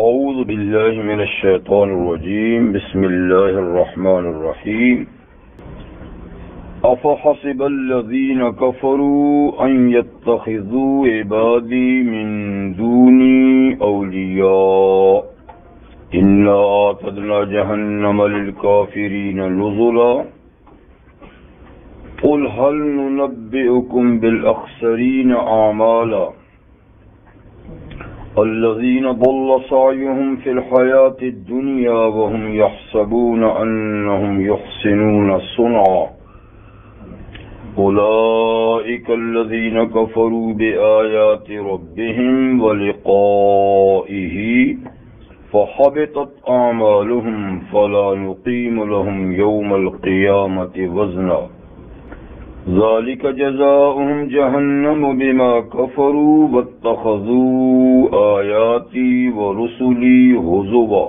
اعوذ باللہ من الشیطان الرجیم بسم اللہ الرحمن الرحیم افحسب الذین کفروا ان یتخذوا عبادی من دونی اولیاء انا اعتدنا جہنم للکافرین نزلا قل هل ننبئکم بالاخسرین اعمالا الذين ضل سعيهم في الحياة الدنيا وهم يحسبون أنهم يحسنون صنعا أولئك الذين كفروا بآيات ربهم ولقائه فحبطت أعمالهم فلا نقيم لهم يوم القيامة وزنا ذلك جزاؤهم جهنم بما كفروا واتخذوا آياتي ورسلي هزوا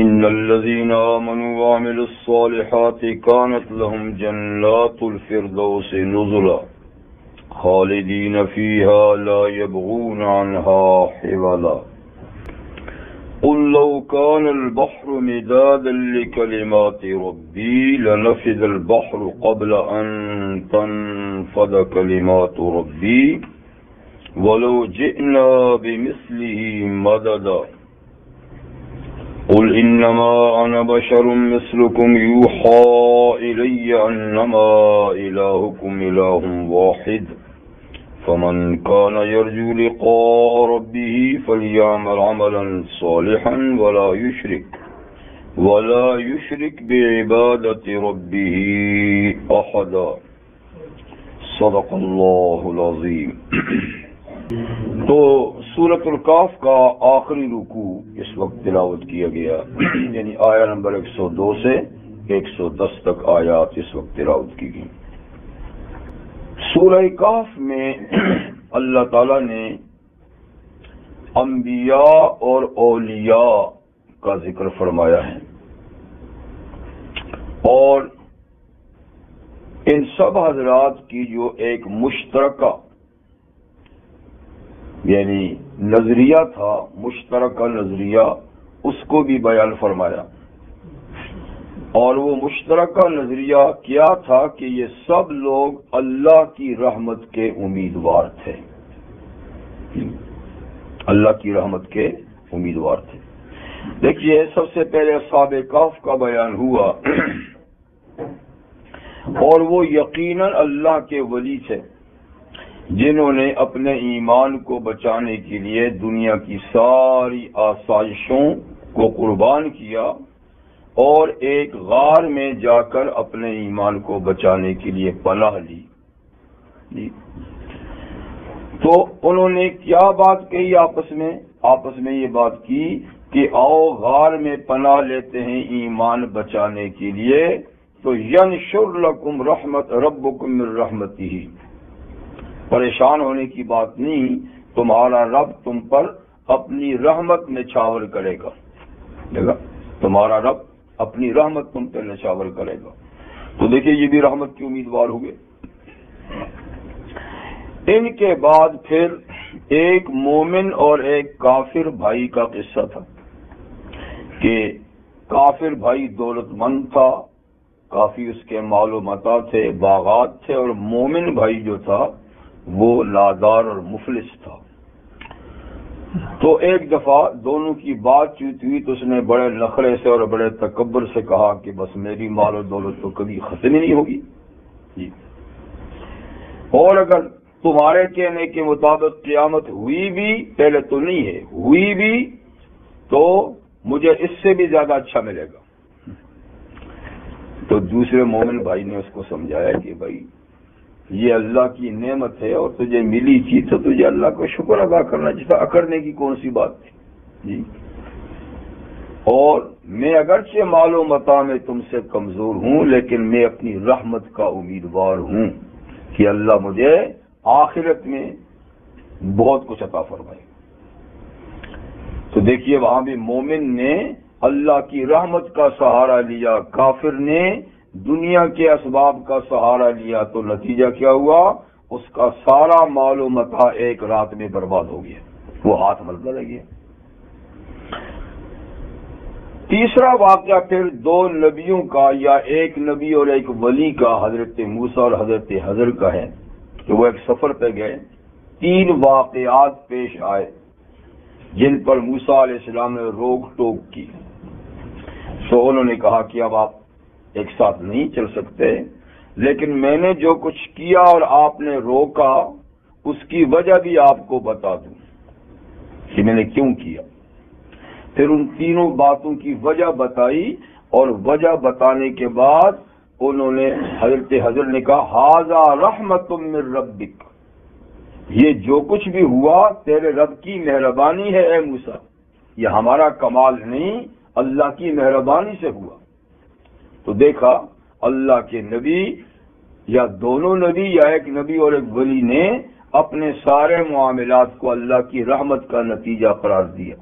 إن الذين آمنوا وعملوا الصالحات كانت لهم جنات الفردوس نزلا خالدين فيها لا يبغون عنها حولا قل لو كان البحر مدادا لكلمات ربي لنفد البحر قبل أن تنفد كلمات ربي ولو جئنا بمثله مددا قل إنما أنا بشر مثلكم يوحى إلي أنما إلهكم إله واحد فمن كان يرجو لقاء ربه فليعمل عملا صالحا ولا يشرك بعبادة ربه أحدا صدق اللہ العظیم۔ تو سورۃ الکہف کا آخری رکوع اس وقت تلاوت کیا گیا، یعنی آیہ نمبر 102 سے 110 تک آیات اس وقت تلاوت کی گئی۔ سورہ کہف میں اللہ تعالیٰ نے انبیاء اور اولیاء کا ذکر فرمایا ہے، اور ان سب حضرات کی جو ایک مشترکہ یعنی نظریہ تھا، مشترکہ نظریہ، اس کو بھی بیان فرمایا۔ اور وہ مشترکہ نظریہ کیا تھا کہ یہ سب لوگ اللہ کی رحمت کے امیدوار تھے، اللہ کی رحمت کے امیدوار تھے۔ دیکھیے، سب سے پہلے اصحاب کہف کا بیان ہوا، اور وہ یقیناً اللہ کے ولی تھے جنہوں نے اپنے ایمان کو بچانے کے لیے دنیا کی ساری آسائشوں کو قربان کیا اور ایک غار میں جا کر اپنے ایمان کو بچانے کے لیے پناہ لی۔ تو انہوں نے کیا بات کہی آپس میں یہ بات کی کہ آؤ غار میں پناہ لیتے ہیں ایمان بچانے کے لیے، تو ینشر لکم رحمت ربکم من رحمتہ، پریشان ہونے کی بات نہیں، تمہارا رب تم پر اپنی رحمت نچھاور کرے گا، تمہارا رب اپنی رحمت تم پر نچھاور کرے گا۔ تو دیکھیں، یہ بھی رحمت کے امیدوار ہوئے۔ ان کے بعد پھر ایک مومن اور ایک کافر بھائی کا قصہ تھا کہ کافر بھائی دولت مند تھا، کافی اس کے مال و متاع تھے، باغات تھے، اور مومن بھائی جو تھا وہ نادار اور مفلس تھا۔ تو ایک دفعہ دونوں کی بات چیت ہوئی تو اس نے بڑے نخرے سے اور بڑے تکبر سے کہا کہ بس میری مال و دولت تو کبھی ختم ہی نہیں ہوگی جی، اور اگر تمہارے کہنے کے مطابق قیامت ہوئی بھی، پہلے تو نہیں ہے، ہوئی بھی تو مجھے اس سے بھی زیادہ اچھا ملے گا۔ تو دوسرے مومن بھائی نے اس کو سمجھایا کہ بھائی یہ اللہ کی نعمت ہے اور تجھے ملی تھی تو تجھے اللہ کو شکر ادا کرنا چاہیے، اکڑنے کی کون سی بات تھی جی۔ اور میں اگرچہ مال و متاع میں تم سے کمزور ہوں، لیکن میں اپنی رحمت کا امیدوار ہوں کہ اللہ مجھے آخرت میں بہت کچھ عطا فرمائے۔ تو دیکھیے، وہاں بھی مومن نے اللہ کی رحمت کا سہارا لیا، کافر نے دنیا کے اسباب کا سہارا لیا، تو نتیجہ کیا ہوا؟ اس کا سارا مال و متاع ایک رات میں برباد ہو گیا، وہ ہاتھ ملتا رہ گیا۔ تیسرا واقعہ پھر دو نبیوں کا یا ایک نبی اور ایک ولی کا، حضرت موسیٰ اور حضرت خضر کا ہے کہ وہ ایک سفر پہ گئے، 3 واقعات پیش آئے جن پر موسیٰ علیہ السلام نے روک ٹوک کی، تو انہوں نے کہا کہ اب آپ ایک ساتھ نہیں چل سکتے، لیکن میں نے جو کچھ کیا اور آپ نے روکا اس کی وجہ بھی آپ کو بتا دوں کہ میں نے کیوں کیا۔ پھر ان تینوں باتوں کی وجہ بتائی، اور وجہ بتانے کے بعد انہوں نے حضرت خضر نے کہا ھذا رحمت من ربک، یہ جو کچھ بھی ہوا تیرے رب کی مہربانی ہے اے موسیٰ، یہ ہمارا کمال نہیں، اللہ کی مہربانی سے ہوا۔ تو دیکھا اللہ کے نبی یا دونوں نبی یا ایک نبی اور ایک ولی نے اپنے سارے معاملات کو اللہ کی رحمت کا نتیجہ قرار دیا۔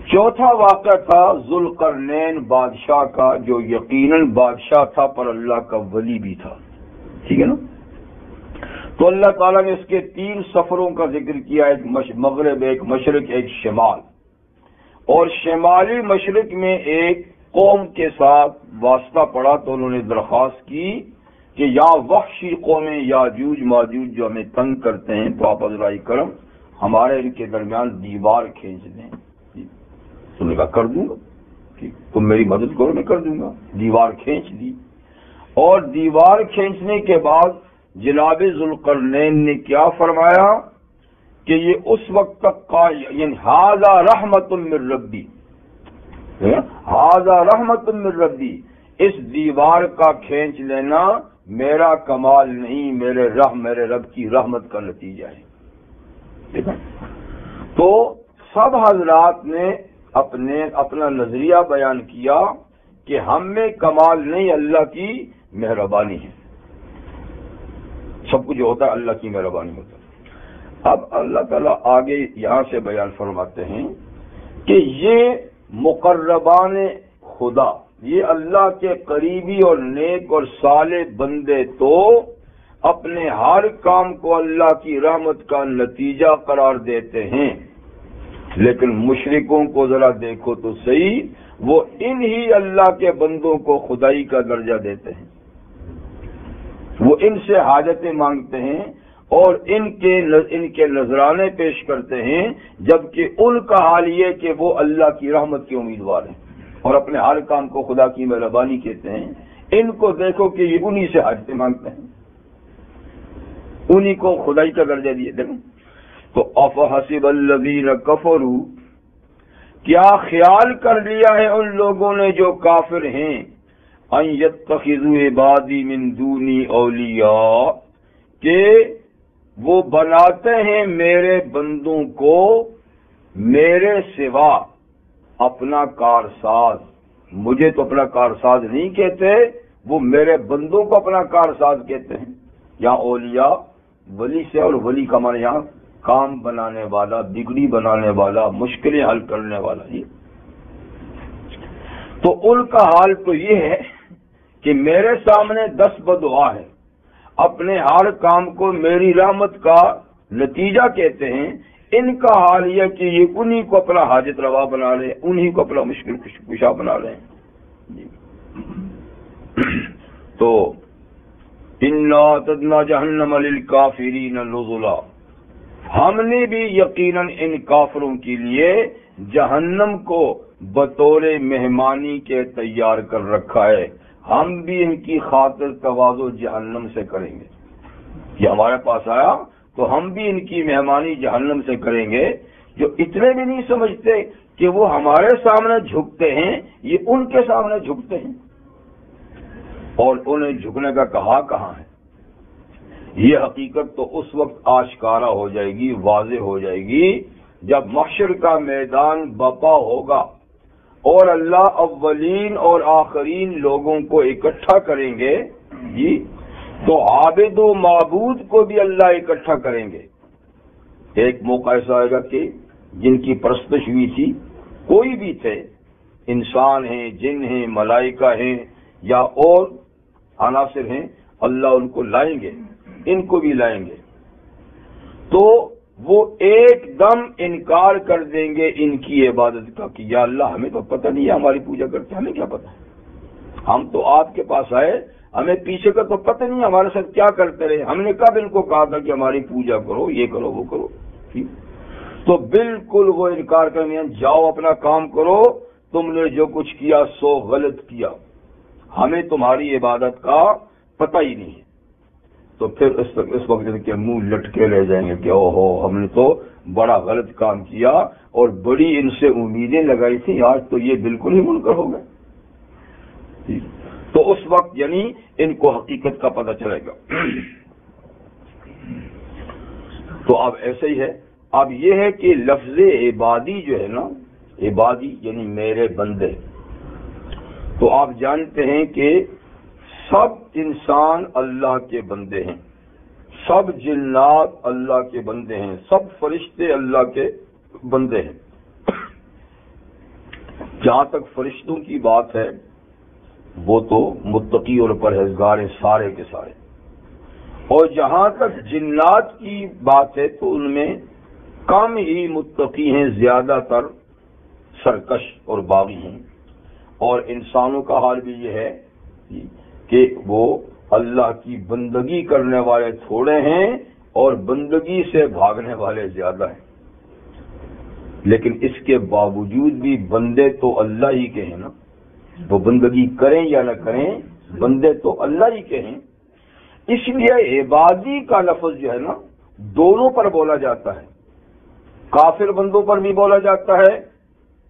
چوتھا واقعہ تھا ذوالقرنین بادشاہ کا، جو یقیناً بادشاہ تھا پر اللہ کا ولی بھی تھا، ٹھیک ہے نا۔ تو اللہ تعالیٰ نے اس کے 3 سفروں کا ذکر کیا، ایک مغرب، ایک مشرق، ایک شمال، اور شمالی مشرق میں ایک قوم کے ساتھ واسطہ پڑا تو انہوں نے درخواست کی کہ یا وحشی قوم یاجوج ماجوج جو ہمیں تنگ کرتے ہیں، تو آپ عذرائے کرم ہمارے ان کے درمیان دیوار کھینچ دیں۔ تو نے کہا کر دوں گا، تم میری مدد کرو میں کر دوں گا۔ دیوار کھینچ دی، اور دیوار کھینچنے کے بعد جناب ذوالقرنین نے کیا فرمایا کہ یہ اس وقت تک کا، یعنی ھذا رحمت من ربی، ھذا رحمت من ربی، اس دیوار کا کھینچ لینا میرا کمال نہیں، میرے رب کی رحمت کا نتیجہ ہے۔ تو سب حضرات نے اپنا نظریہ بیان کیا کہ ہم میں کمال نہیں، اللہ کی مہربانی ہے، سب کچھ جو ہوتا ہے اللہ کی مہربانی ہوتا ہے۔ اب اللہ تعالیٰ آگے یہاں سے بیان فرماتے ہیں کہ یہ مقربان خدا، یہ اللہ کے قریبی اور نیک اور صالح بندے تو اپنے ہر کام کو اللہ کی رحمت کا نتیجہ قرار دیتے ہیں، لیکن مشرکوں کو ذرا دیکھو تو صحیح، وہ انہی اللہ کے بندوں کو خدائی کا درجہ دیتے ہیں، وہ ان سے حاجتیں مانگتے ہیں اور ان کے نذرانے پیش کرتے ہیں، جبکہ ان کا حال یہ کہ وہ اللہ کی رحمت کے امیدوار ہیں اور اپنے ہر کام کو خدا کی مہربانی کہتے ہیں۔ ان کو دیکھو کہ یہ انہی سے حاجتیں مانگتے ہیں، انہی کو خدائی کا درجہ دیے۔ دیکھو تو افحسب الذین کفروا، کیا خیال کر لیا ہے ان لوگوں نے جو کافر ہیں، ان یتخذوا عبادی من دونی اولیاء، کہ وہ بناتے ہیں میرے بندوں کو میرے سوا اپنا کارساز۔ مجھے تو اپنا کارساز نہیں کہتے، وہ میرے بندوں کو اپنا کارساز کہتے ہیں۔ یہاں اولیاء ولی سے، اور ولی کا معنی یہاں کام بنانے والا، بگڑی بنانے والا، مشکلیں حل کرنے والا۔ یہ تو ان کا حال تو یہ ہے کہ میرے سامنے 10 بدعا ہے، اپنے ہر کام کو میری رحمت کا نتیجہ کہتے ہیں۔ ان کا حال یہ کہ یہ انہی کو اپنا حاجت روا بنا لیں، انہی کو اپنا مشکل کشا بنا لیں۔ تو انا اعتدنا جہنم للکافرین نزلا، ہم نے بھی یقیناً ان کافروں کے لیے جہنم کو بطور مہمانی کے تیار کر رکھا ہے، ہم بھی ان کی خاطر تواضع جہنم سے کریں گے۔ یہ ہمارے پاس آیا تو ہم بھی ان کی مہمانی جہنم سے کریں گے۔ جو اتنے بھی نہیں سمجھتے کہ وہ ہمارے سامنے جھکتے ہیں، یہ ان کے سامنے جھکتے ہیں، اور انہیں جھکنے کا کہاں ہے۔ یہ حقیقت تو اس وقت آشکارا ہو جائے گی، واضح ہو جائے گی، جب محشر کا میدان بپا ہوگا اور اللہ اولین اور آخرین لوگوں کو اکٹھا کریں گے، جی، تو عابد و معبود کو بھی اللہ اکٹھا کریں گے۔ ایک موقع ایسا آئے گا کہ جن کی پرستش ہوئی تھی، کوئی بھی تھے، انسان ہیں، جن ہیں، ملائکہ ہیں یا اور عناصر ہیں، اللہ ان کو لائیں گے، ان کو بھی لائیں گے۔ تو وہ ایک دم انکار کر دیں گے ان کی عبادت کا کہ یا اللہ ہمیں تو پتہ نہیں ہے ہماری پوجا کرتے، ہمیں کیا پتہ ہے، ہم تو آپ کے پاس آئے، ہمیں پیچھے کا تو پتہ نہیں ہمارے ساتھ کیا کرتے رہے، ہم نے کب ان کو کہا تھا کہ ہماری پوجا کرو، یہ کرو وہ کرو، ٹھیک؟ تو بالکل وہ انکار کریں، جاؤ اپنا کام کرو، تم نے جو کچھ کیا سو غلط کیا، ہمیں تمہاری عبادت کا پتہ ہی نہیں ہے۔ تو پھر اس وقت کے منہ لٹکے رہ جائیں گے کہ اوہو ہم نے تو بڑا غلط کام کیا اور بڑی ان سے امیدیں لگائی تھی، آج تو یہ بالکل ہی منکر ہو گئے۔ تو اس وقت یعنی ان کو حقیقت کا پتہ چلے گا۔ تو اب ایسے ہی ہے، اب یہ ہے کہ لفظ عبادی جو ہے نا، عبادی یعنی میرے بندے، تو آپ جانتے ہیں کہ سب انسان اللہ کے بندے ہیں، سب جنات اللہ کے بندے ہیں، سب فرشتے اللہ کے بندے ہیں۔ جہاں تک فرشتوں کی بات ہے وہ تو متقی اور پرہیزگار ہیں سارے کے سارے، اور جہاں تک جنات کی بات ہے تو ان میں کم ہی متقی ہیں، زیادہ تر سرکش اور باغی ہیں، اور انسانوں کا حال بھی یہ ہے کہ وہ اللہ کی بندگی کرنے والے تھوڑے ہیں اور بندگی سے بھاگنے والے زیادہ ہیں، لیکن اس کے باوجود بھی بندے تو اللہ ہی کے ہیں نا، وہ بندگی کریں یا نہ کریں بندے تو اللہ ہی کے ہیں۔ اس لیے عبادی کا لفظ جو ہے نا دونوں پر بولا جاتا ہے، کافر بندوں پر بھی بولا جاتا ہے،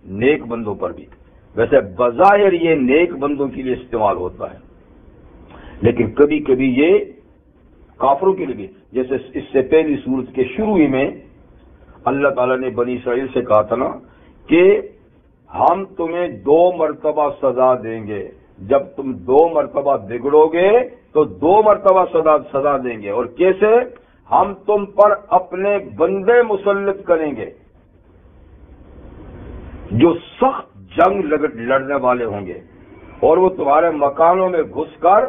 نیک بندوں پر بھی۔ ویسے بظاہر یہ نیک بندوں کے لیے استعمال ہوتا ہے، لیکن کبھی کبھی یہ کافروں کے لیے بھی، جیسے اس سے پہلی سورت کے شروع ہی میں اللہ تعالیٰ نے بنی اسرائیل سے کہا تھا نا کہ ہم تمہیں 2 مرتبہ سزا دیں گے، جب تم 2 مرتبہ بگڑو گے تو 2 مرتبہ سزا دیں گے، اور کیسے؟ ہم تم پر اپنے بندے مسلط کریں گے جو سخت جنگ لڑنے والے ہوں گے، اور وہ تمہارے مکانوں میں گھس کر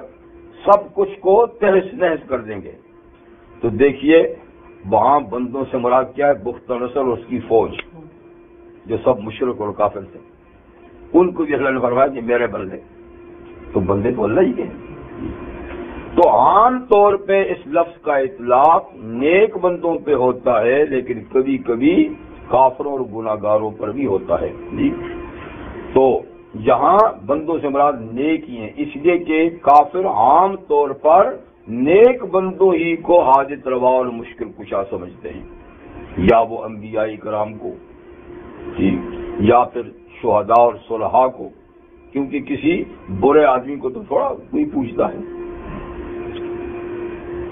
سب کچھ کو تہس نہس کر دیں گے۔ تو دیکھیے وہاں بندوں سے مراد کیا ہے؟ بخت نصر اور اس کی فوج جو سب مشرک اور کافر تھے، ان کو بھی اللہ نے فرمایا کہ میرے بندے، تو بندے تو اللہ ہی کے ہیں۔ تو عام طور پہ اس لفظ کا اطلاق نیک بندوں پہ ہوتا ہے، لیکن کبھی کبھی کافروں اور گناہگاروں پر بھی ہوتا ہے۔ تو یہاں بندوں سے مراد نیک ہی ہیں، اس لیے کہ کافر عام طور پر نیک بندوں ہی کو حاجت روا اور مشکل کشا سمجھتے ہیں، یا وہ انبیاء کرام کو، یا پھر شہداء اور صلحاء کو، کیونکہ کسی برے آدمی کو تو تھوڑا کوئی پوچھتا ہے۔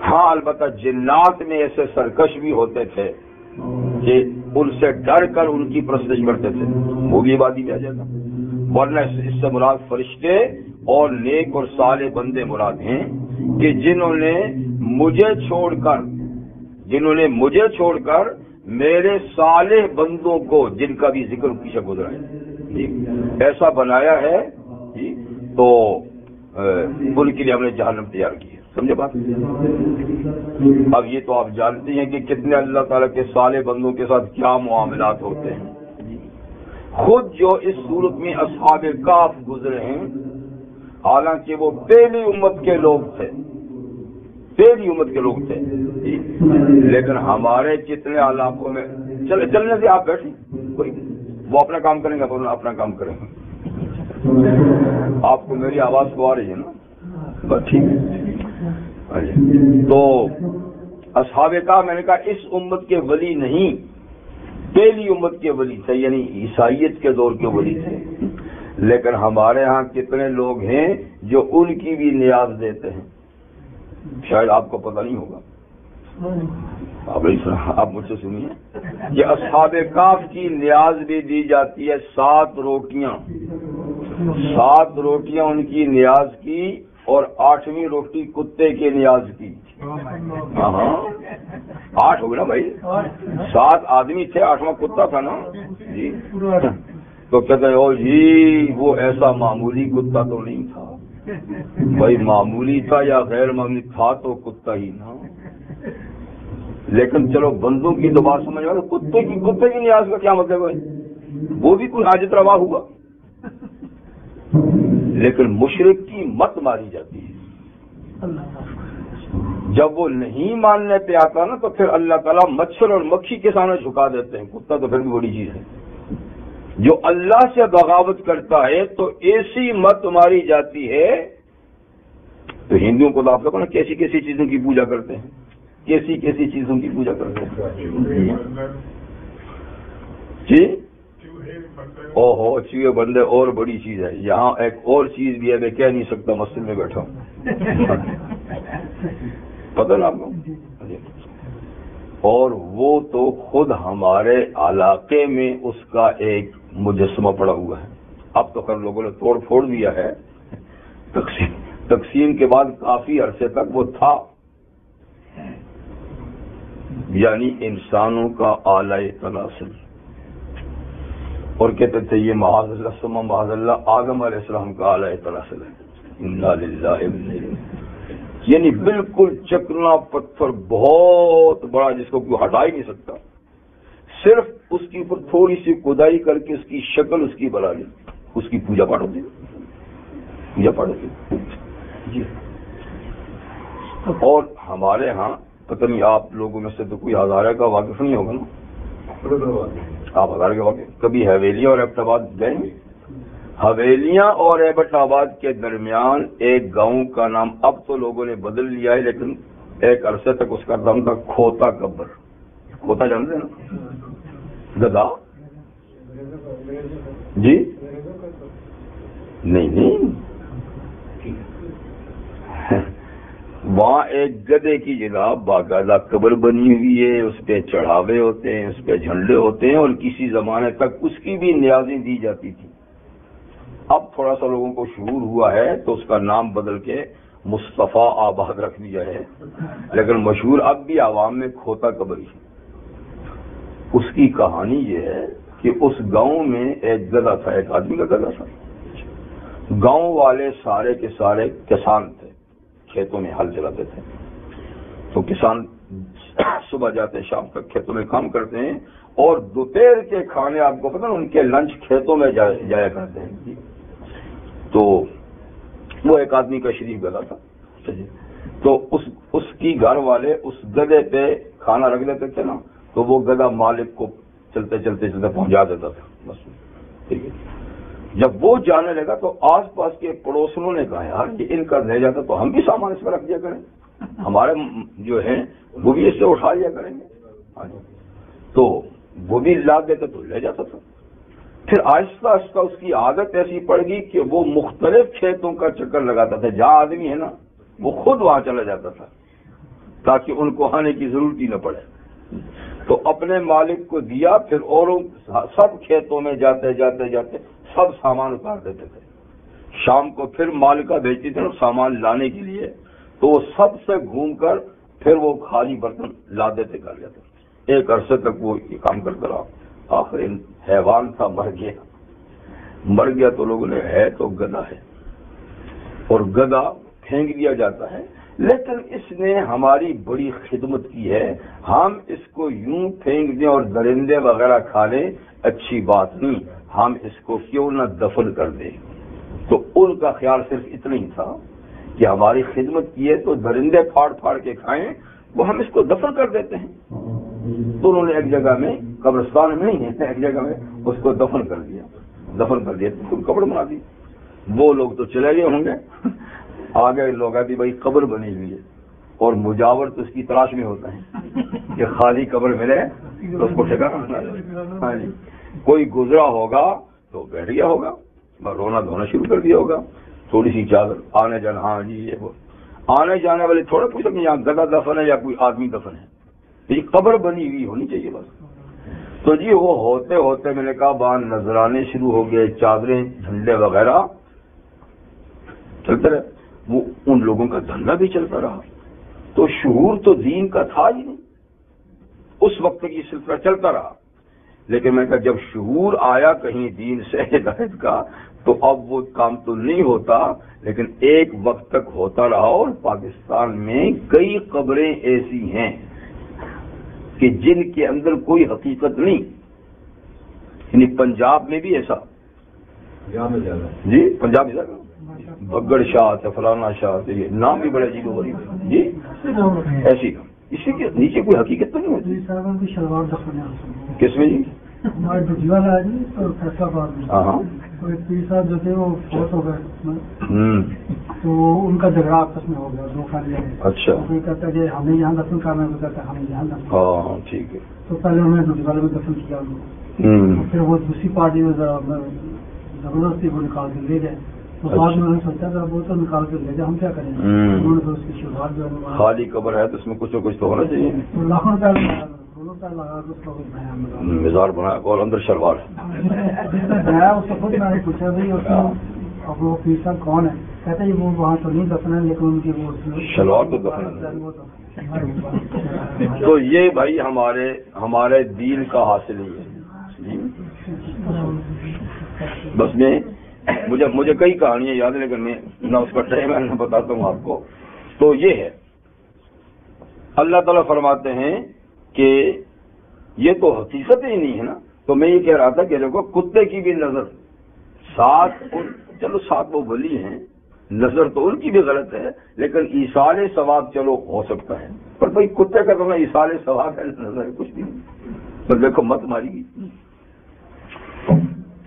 ہاں البتہ جنات میں ایسے سرکش بھی ہوتے تھے کہ ان سے ڈر کر ان کی پرستش کرتے تھے، وہ بھی عبادی میں آ جاتا، ورنہ اس سے مراد فرشتے اور نیک اور صالح بندے مراد ہیں کہ جنہوں نے مجھے چھوڑ کر میرے صالح بندوں کو، جن کا بھی ذکر پیچھے گزرا ہے، ایسا بنایا ہے، تو ان کے لیے ہم نے جہنم تیار کی ہے۔ سمجھے بات؟ اب یہ تو آپ جانتے ہیں کہ کتنے اللہ تعالیٰ کے صالح بندوں کے ساتھ کیا معاملات ہوتے ہیں۔ خود جو اس صورت میں اصحاب کہف گزرے ہیں، حالانکہ وہ پہلی امت کے لوگ تھے، لیکن ہمارے کتنے علاقوں میں چلنے سے آپ بیٹھیں، کوئی وہ اپنا کام کریں گے، اپنا کام کریں گے۔ آپ کو میری آواز کو آ رہی ہے نا؟ بس ٹھیک ہے۔ تو اصحاب کہف میں نے کہا اس امت کے ولی نہیں، پہلی امت کے ولی تھے، یعنی عیسائیت کے دور کے ولی تھے، لیکن ہمارے ہاں کتنے لوگ ہیں جو ان کی بھی نیاز دیتے ہیں، شاید آپ کو پتہ نہیں ہوگا، آپ مجھ سے سنیے کہ اصحاب کہف کی نیاز بھی دی جاتی ہے، 7 روٹیاں ان کی نیاز کی، اور 8ویں روٹی کتے کے نیاز کی۔ ہاں 8 ہو گیا نا بھائی، 7 آدمی تھے، 8واں کتا تھا نا جی۔ تو کہتے ہیں او جی وہ ایسا معمولی کتا تو نہیں تھا، بھائی معمولی تھا یا غیر معمولی تھا تو کتا ہی نا، لیکن چلو بندوں کی تو بات سمجھ آ، کتے کی نیاز کا کیا مطلب ہے؟ وہ بھی کوئی حاجت روا ہوا، لیکن مشرک کی مت ماری جاتی ہے۔ جب وہ نہیں ماننے پہ آتا نا تو پھر اللہ تعالیٰ مچھر اور مکھی کے سامنے جھکا دیتے ہیں۔ کتا تو پھر بھی بڑی چیز ہے۔ جو اللہ سے بغاوت کرتا ہے تو ایسی مت ماری جاتی ہے۔ تو ہندوؤں کو تو آپ لوگوں نے کیسی کیسی چیزوں کی پوجا کرتے ہیں، کیسی کیسی چیزوں کی پوجا کرتے ہیں جی؟ اوہو، چوہے بندے اور بڑی چیز ہے۔ یہاں ایک اور چیز بھی ہے، میں کہہ نہیں سکتا، مسجد میں بیٹھا ہوں، پتہ نا آپ کو؟ اور وہ تو خود ہمارے علاقے میں اس کا ایک مجسمہ پڑا ہوا ہے۔ اب تو خیر لوگوں نے توڑ پھوڑ دیا ہے، تقسیم کے بعد کافی عرصے تک وہ تھا، یعنی انسانوں کا اعلی تناسل، اور کہتے تھے یہ معاذ اللہ ثم معاذ اللہ آدم علیہ السلام کا اعلی تناسل ہے۔ انا للہ و انا الیہ راجعون، یعنی بالکل چکنا پتھر بہت بڑا جس کو کوئی ہٹا ہی نہیں سکتا، صرف اس کے اوپر تھوڑی سی کھدائی کر کے اس کی شکل اس کی بنا لی، اس کی پوجا پاٹ ہوتی ہے، پوجا پاٹ ہوتی جی۔ اور ہمارے ہاں پتہ نہیں آپ لوگوں میں سے تو کوئی ہزارہ کا واقف نہیں ہوگا نا؟ آپ ہزارہ کا واقف کبھی حویلیاں اور ایبٹ آباد گئے ہیں؟ حویلیاں اور ایبٹ آباد کے درمیان ایک گاؤں کا نام اب تو لوگوں نے بدل لیا ہے، لیکن ایک عرصے تک اس کا نام تھا کھوتا قبر۔ کھوتا جانتے ہیں نا؟ گدا جی؟ نہیں وہاں ایک گدے کی جگہ باقاعدہ قبر بنی ہوئی ہے، اس پہ چڑھاوے ہوتے ہیں، اس پہ جھنڈے ہوتے ہیں، اور کسی زمانے تک اس کی بھی نیازیں دی جاتی تھی۔ اب تھوڑا سا لوگوں کو شعور ہوا ہے تو اس کا نام بدل کے مصطفیٰ آباد رکھ دیا ہے، لیکن مشہور اب بھی عوام میں کھوتا قبر ہی۔ اس کی کہانی یہ ہے کہ اس گاؤں میں ایک گدھا تھا، ایک آدمی کا گدھا تھا۔ گاؤں والے سارے کے سارے کسان تھے، کھیتوں میں ہل چلاتے تھے، تو کسان صبح جاتے ہیں شام تک کھیتوں میں کام کرتے ہیں، اور دوپہر کے کھانے آپ کو پتہ نا ان کے لنچ کھیتوں میں جایا کرتے ہیں۔ تو وہ ایک آدمی کا شریف گدھا تھا، تو اس کی گھر والے اس گدھے پہ کھانا رکھ دیتے تھے نا، تو وہ گدھا مالک کو چلتے چلتے پہنچا دیتا تھا بس، ٹھیک ہے۔ جب وہ جانے لگا تو آس پاس کے پڑوسنوں نے کہا یار یہ ان کا لے جاتا تو ہم بھی سامان اس پر رکھ دیا کریں، ہمارے جو ہیں وہ بھی اس سے اٹھا لیا کریں گے، تو وہ بھی لا دیتے تو لے جاتا تھا۔ پھر آہستہ آہستہ اس کی عادت ایسی پڑ گئی کہ وہ مختلف کھیتوں کا چکر لگاتا تھا، جہاں آدمی ہے نا وہ خود وہاں چلا جاتا تھا تاکہ ان کو آنے کی ضرورت ہی نہ پڑے۔ تو اپنے مالک کو دیا، پھر اوروں سب کھیتوں میں جاتے جاتے جاتے سب سامان اتار دیتے تھے۔ شام کو پھر مالکہ بھیجتی تھی نا سامان لانے کے لیے، تو وہ سب سے گھوم کر پھر وہ خالی برتن لا دیتے کر لیتے۔ ایک عرصے تک وہ یہ کام کرتا رہا، آخر حیوان تھا مر گیا تو لوگوں نے ہے تو گدھا ہے، اور گدھا پھینک دیا جاتا ہے، لیکن اس نے ہماری بڑی خدمت کی ہے، ہم اس کو یوں پھینک دیں اور درندے وغیرہ کھا لیں اچھی بات نہیں، ہم اس کو کیوں نہ دفن کر دیں۔ تو ان کا خیال صرف اتنا ہی تھا کہ ہماری خدمت کی ہے تو درندے پھاڑ پھاڑ کے کھائیں، وہ ہم اس کو دفن کر دیتے ہیں۔ تو انہوں نے ایک جگہ میں، قبرستان میں نہیں ہے، ایک جگہ میں اس کو دفن کر دیا تو قبر بنا دی۔ وہ لوگ تو چلے گئے ہوں گے، آگے لوگ آتی بھائی قبر بنی ہوئی ہے، اور مجاور تو اس کی تلاش میں ہوتا ہے کہ خالی قبر ملے تو اس کو ٹھکانا۔ کوئی گزرا ہوگا تو بیٹھ گیا ہوگا، رونا دھونا شروع کر دیا ہوگا، تھوڑی سی چادر، آنے جانا، ہاں جی یہ وہ آنے جانے والے تھوڑے پوچھ سکتے یہاں گدھا دفن ہے یا کوئی آدمی دفن ہے، یہ قبر بنی ہوئی ہونی چاہیے بس۔ تو جی وہ ہوتے ہوتے میں نے کہا بان نظرانے شروع ہو گئے، چادریں جھنڈے وغیرہ چلتے رہے، وہ ان لوگوں کا دھندا بھی چلتا رہا۔ تو شعور تو دین کا تھا ہی نہیں، اس وقت تک یہ سلسلہ چلتا رہا، لیکن میں کہا جب شعور آیا کہیں دین سے ہدایت کا تو اب وہ کام تو نہیں ہوتا، لیکن ایک وقت تک ہوتا رہا، اور پاکستان میں کئی قبریں ایسی ہیں کہ جن کے اندر کوئی حقیقت نہیں. یعنی پنجاب میں بھی ایسا جی، پنجاب میں بگڑ شاہ ہے، فلانا شاہ ہے، یہ نام بھی بڑے عجیب و غریب ہے جی. ایسی اسی کے نیچے کوئی حقیقت تو نہیں ہوتی. کس میں جی؟ ہمارے بجلی والا ہے جی فیصلہ آباد میں. ہاں تو ایک پیر صاحب جو تھے وہ فوت ہو گئے، تو ان کا جھگڑا آپس میں ہو گیا 2 فیملی میں. اچھا. کوئی کہتا ہے کہ ہمیں یہاں دفن کرنا ہے، کوئی کہتا ہے ہمیں یہاں دفن. ہاں ٹھیک ہے. تو پہلے انہوں نے بجلی والے میں دفن کیا ان کو، پھر وہ دوسری پارٹی میں زبردستی وہ نکال کے لے گئے. تو بعد میں انہوں نے سوچا کہ وہ تو نکال کے لے جائے، ہم کیا کریں. انہوں نے پھر اس کی شروعات جو ہے خالی قبر ہے تو اس میں کچھ نہ کچھ تو ہونا چاہیے. لاکھوں روپیہ لگا کے اس کا مزار بنایا اور اندر شلوار گیا. اس کو خود میں نے پوچھا بھائی اب وہ پیر صاحب کون ہے؟ کہتے ہیں وہ وہاں تو نہیں دفن ہے، لیکن ان کی وہ شلوار تو دفن ہے. تو یہ بھائی ہمارے دین کا حاصل ہی ہے. بس میں مجھے کئی کہانیاں یاد نہیں کرنی، نہ اس کا ٹائم ہے، میں بتاتا ہوں آپ کو. تو یہ ہے، اللہ تعالیٰ فرماتے ہیں کہ یہ تو حقیقت ہی نہیں ہے نا. تو میں یہ کہہ رہا تھا کہ دیکھو کتے کی بھی نظر چلو 7 وہ ولی ہیں، نظر تو ان کی بھی غلط ہے، لیکن ایصال ثواب چلو ہو سکتا ہے. پر بھائی کتے کا تو نہ ایصال ثواب ہے نظر کچھ بھی نہیں. تو دیکھو مت ماری گی.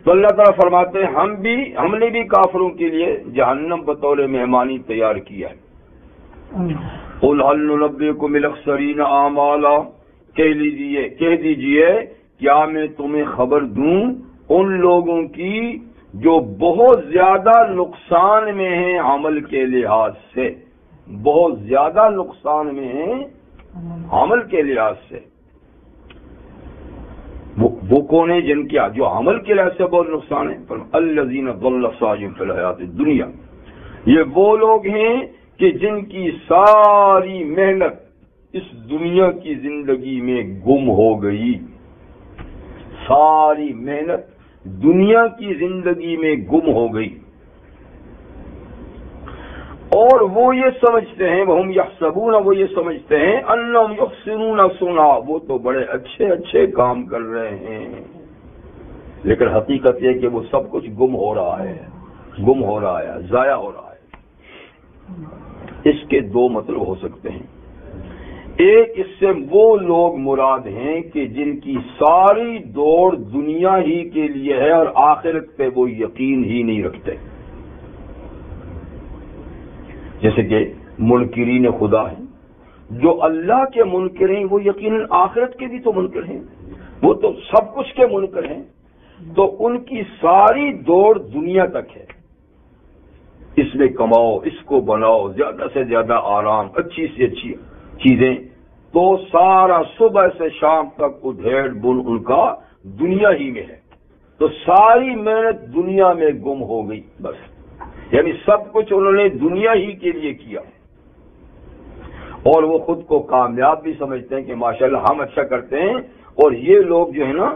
تو اللہ تعالیٰ فرماتے ہیں ہم نے بھی کافروں کے لیے جہنم بطور مہمانی تیار کیا ہے. قل هل ننبئكم بالاخسرین اعمالا، کہہ دیجئے کیا میں تمہیں خبر دوں ان لوگوں کی جو بہت زیادہ نقصان میں ہیں عمل کے لحاظ سے. بہت زیادہ نقصان میں ہیں عمل کے لحاظ سے. وہ کون ہے جن کیا جو عمل کے لحاظ سے بہت نقصان ہے؟ الذین ضل سعیہم فی الحیاۃ الدنیا، یہ وہ لوگ ہیں کہ جن کی ساری محنت اس دنیا کی زندگی میں گم ہو گئی. ساری محنت دنیا کی زندگی میں گم ہو گئی، اور وہ یہ سمجھتے ہیں وہم یحسبون، وہ یہ سمجھتے ہیں انہم یحسنون صنعا، وہ تو بڑے اچھے کام کر رہے ہیں. لیکن حقیقت یہ کہ وہ سب کچھ گم ہو رہا ہے، ضائع ہو رہا ہے. اس کے 2 مطلب ہو سکتے ہیں. ایک، اس سے وہ لوگ مراد ہیں کہ جن کی ساری دوڑ دنیا ہی کے لیے ہے اور آخرت پہ وہ یقین ہی نہیں رکھتے. جیسے کہ منکرین خدا ہیں، جو اللہ کے منکر ہیں وہ یقیناً آخرت کے بھی تو منکر ہیں، وہ تو سب کچھ کے منکر ہیں. تو ان کی ساری دوڑ دنیا تک ہے. اس میں کماؤ، اس کو بناؤ، زیادہ سے زیادہ آرام، اچھی سے اچھی چیزیں. تو سارا صبح سے شام تک ادھیڑ بن ان کا دنیا ہی میں ہے. تو ساری محنت دنیا میں گم ہو گئی بس. یعنی سب کچھ انہوں نے دنیا ہی کے لیے کیا، اور وہ خود کو کامیاب بھی سمجھتے ہیں کہ ماشاءاللہ ہم اچھا کرتے ہیں، اور یہ لوگ جو ہے نا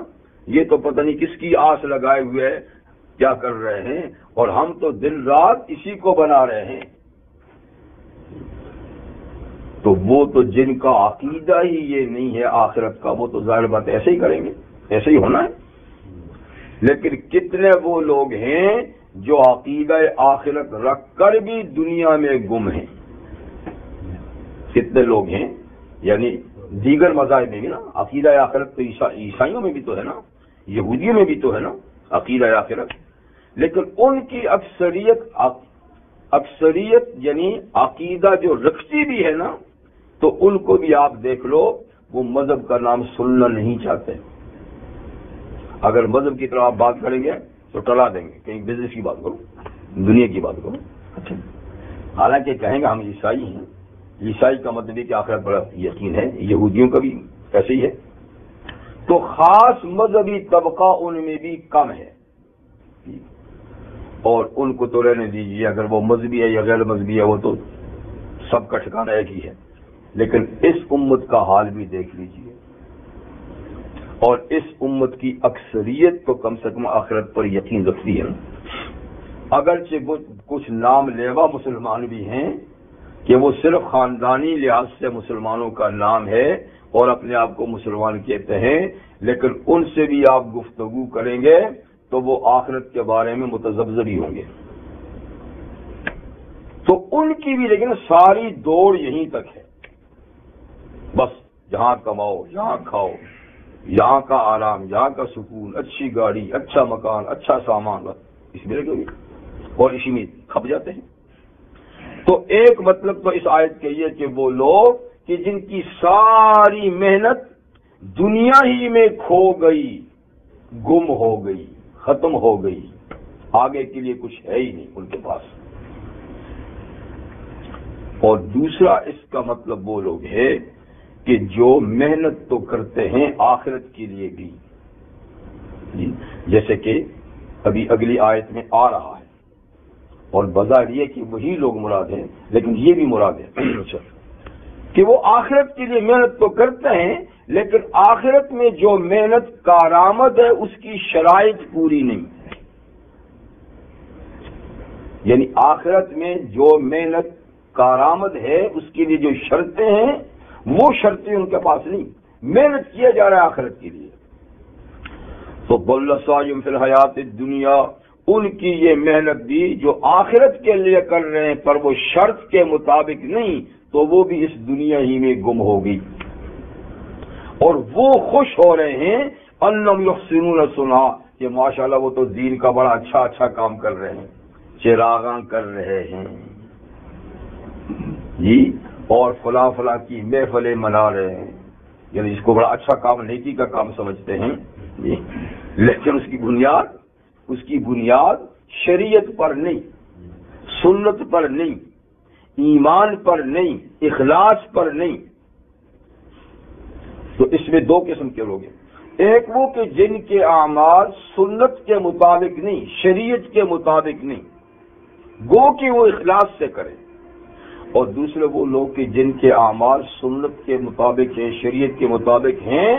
یہ تو پتہ نہیں کس کی آس لگائے ہوئے کیا کر رہے ہیں، اور ہم تو دن رات اسی کو بنا رہے ہیں. تو وہ تو جن کا عقیدہ ہی یہ نہیں ہے آخرت کا، وہ تو ظاہر بات ایسے ہی کریں گے، ایسے ہی ہونا ہے. لیکن کتنے وہ لوگ ہیں جو عقیدہ آخرت رکھ کر بھی دنیا میں گم ہیں؟ کتنے لوگ ہیں؟ یعنی دیگر مذاہب میں بھی نا عقیدہ آخرت تو عیسائیوں میں بھی تو ہے نا، یہودیوں میں بھی تو ہے نا عقیدہ آخرت. لیکن ان کی اکثریت یعنی عقیدہ جو رکھتی بھی ہے نا، تو ان کو بھی آپ دیکھ لو وہ مذہب کا نام سننا نہیں چاہتے. اگر مذہب کی طرف آپ بات کریں گے تو ٹلا دیں گے، کہیں بزنس کی بات کرو، دنیا کی بات کرو. اچھا، حالانکہ کہیں گے ہم عیسائی ہیں، عیسائی کا مطلب ہے کہ آخرت بڑا یقین ہے، یہودیوں کا بھی ایسے ہی ہے. تو خاص مذہبی طبقہ ان میں بھی کم ہے، اور ان کو تو رہنے دیجیے، اگر وہ مذہبی ہے یا غیر مذہبی ہے وہ تو سب کا ٹھکانہ ایک ہی ہے. لیکن اس امت کا حال بھی دیکھ لیجیے، اور اس امت کی اکثریت تو کم سے کم آخرت پر یقین رکھتی ہے. اگرچہ کچھ نام لیوا مسلمان بھی ہیں کہ وہ صرف خاندانی لحاظ سے مسلمانوں کا نام ہے، اور اپنے آپ کو مسلمان کہتے ہیں، لیکن ان سے بھی آپ گفتگو کریں گے تو وہ آخرت کے بارے میں متذبذبی ہوں گے. تو ان کی بھی لیکن ساری دوڑ یہیں تک ہے، بس جہاں کماؤ، یہاں کھاؤ، یہاں کا آرام، یہاں کا سکون، اچھی گاڑی، اچھا مکان، اچھا سامان، بس اس میں لگے ہوئے اور اسی میں کھپ جاتے ہیں. تو ایک مطلب تو اس آیت کے یہ کہ وہ لوگ کہ جن کی ساری محنت دنیا ہی میں کھو گئی، گم ہو گئی، ختم ہو گئی، آگے کے لیے کچھ ہے ہی نہیں ان کے پاس. اور دوسرا اس کا مطلب وہ لوگ ہے کہ جو محنت تو کرتے ہیں آخرت کے لیے بھی، جیسے کہ ابھی اگلی آیت میں آ رہا ہے، اور بظاہر یہ کہ وہی لوگ مراد ہیں، لیکن یہ بھی مراد ہے کہ وہ آخرت کے لیے محنت تو کرتے ہیں، لیکن آخرت میں جو محنت کارآمد ہے اس کی شرائط پوری نہیں. یعنی آخرت میں جو محنت کارآمد ہے اس کے لیے جو شرطیں ہیں وہ شرطیں ان کے پاس نہیں، محنت کیا جا رہا ہے آخرت کے لیے. تو ضل سعیہم فی الحیات الدنیا، ان کی یہ محنت بھی جو آخرت کے لیے کر رہے ہیں پر وہ شرط کے مطابق نہیں، تو وہ بھی اس دنیا ہی میں گم ہوگی. اور وہ خوش ہو رہے ہیں انہم یحسنون صنعا، کہ ماشاءاللہ وہ تو دین کا بڑا اچھا کام کر رہے ہیں، چراغاں کر رہے ہیں جی، اور فلاں کی محفلیں منا رہے ہیں، یعنی اس کو بڑا اچھا کام، نیکی کا کام سمجھتے ہیں جی. لیکن اس کی بنیاد شریعت پر نہیں، سنت پر نہیں، ایمان پر نہیں، اخلاص پر نہیں. تو اس میں دو قسم کے لوگ ہیں، ایک وہ کہ جن کے اعمال سنت کے مطابق نہیں، شریعت کے مطابق نہیں، گو کہ وہ اخلاص سے کریں، اور دوسرے وہ لوگ کہ جن کے اعمال سنت کے مطابق ہیں، شریعت کے مطابق ہیں،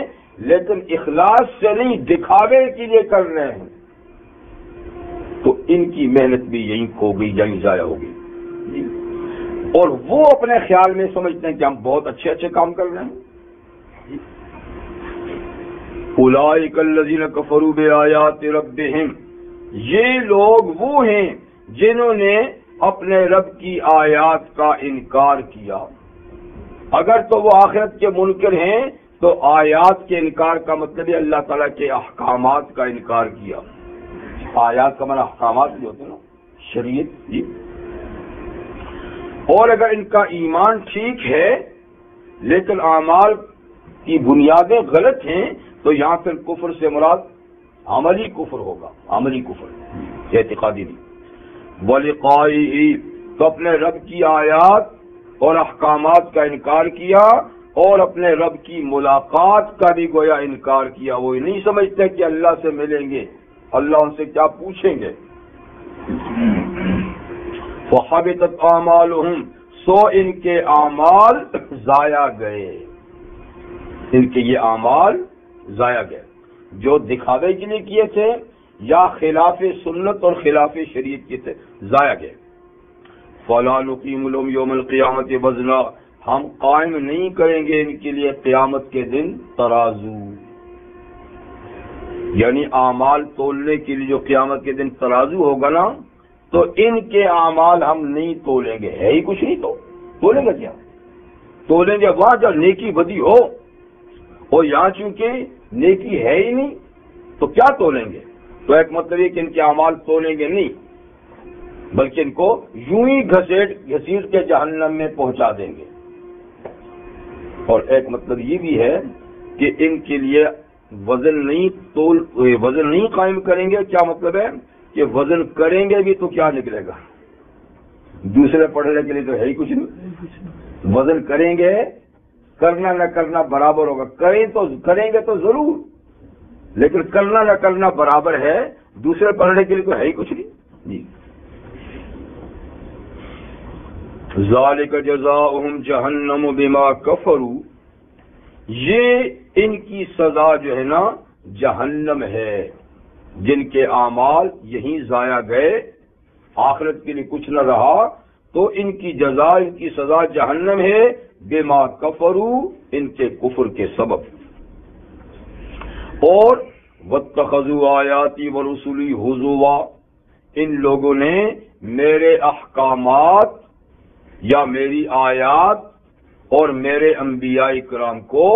لیکن اخلاص سے نہیں، دکھاوے کے لیے کر رہے ہیں. تو ان کی محنت بھی یہیں کھو گئی، یہیں ضائع ہوگی. اور وہ اپنے خیال میں سمجھتے ہیں کہ ہم بہت اچھے کام کر رہے ہیں. اولئک الذین کفروا بآیات ربہم، یہ لوگ وہ ہیں جنہوں نے اپنے رب کی آیات کا انکار کیا. اگر تو وہ آخرت کے منکر ہیں تو آیات کے انکار کا مطلب ہے اللہ تعالیٰ کے احکامات کا انکار کیا. آیات کا معنی احکامات بھی ہوتے ہیں نا، شریعت جی. اور اگر ان کا ایمان ٹھیک ہے لیکن اعمال کی بنیادیں غلط ہیں تو یہاں پھر کفر سے مراد عملی کفر ہوگا، عملی کفر، اعتقادی نہیں. وَلِقَائِهِ، تو اپنے رب کی آیات اور احکامات کا انکار کیا، اور اپنے رب کی ملاقات کا بھی گویا انکار کیا. وہ نہیں سمجھتے کہ اللہ سے ملیں گے، اللہ ان سے کیا پوچھیں گے. فَحَبِطَتْ أَعْمَالُهُمْ، سو ان کے اعمال ضائع گئے، ان کے یہ اعمال ضائع گئے جو دکھاوے کے لیے کیے تھے یا خلاف سنت اور خلاف شریعت کے تھے، ضائع گئے. فَلَا نُقِيمُ لَهُمْ يَوْمَ الْقِيَامَةِ وَزْنًا، ہم قائم نہیں کریں گے ان کے لیے قیامت کے دن ترازو. یعنی اعمال تولنے کے لیے جو قیامت کے دن ترازو ہوگا نا، تو ان کے اعمال ہم نہیں تولیں گے. ہے ہی کچھ نہیں تو تولیں گے کیا؟ تولیں گے وہاں جب نیکی بدی ہو، اور یہاں چونکہ نیکی ہے ہی نہیں تو کیا تولیں گے. تو ایک مطلب یہ کہ ان کے اعمال تولیں گے نہیں، بلکہ ان کو یوں ہی گھسیٹ کے جہنم میں پہنچا دیں گے. اور ایک مطلب یہ بھی ہے کہ ان کے لیے وزن نہیں قائم کریں گے. کیا مطلب ہے کہ وزن کریں گے بھی تو کیا نکلے گا؟ دوسرے پڑھنے کے لیے تو ہے ہی کچھ نہیں. وزن کریں گے، کرنا نہ کرنا برابر ہوگا. کریں گے تو ضرور، لیکن کرنا نہ کرنا برابر ہے. دوسرے پڑھنے کے لیے تو ہے ہی کچھ نہیں جی. ذالک جزاؤہم جہنم بما کفروا، یہ ان کی سزا جو ہے نا جہنم ہے، جن کے اعمال یہیں ضائع گئے، آخرت کے لیے کچھ نہ رہا، تو ان کی جزا، ان کی سزا جہنم ہے، بما کفروا، ان کے کفر کے سبب۔ اور واتخذوا آیاتی ورسلی ہزوا، ان لوگوں نے میرے احکامات یا میری آیات اور میرے انبیاء کرام کو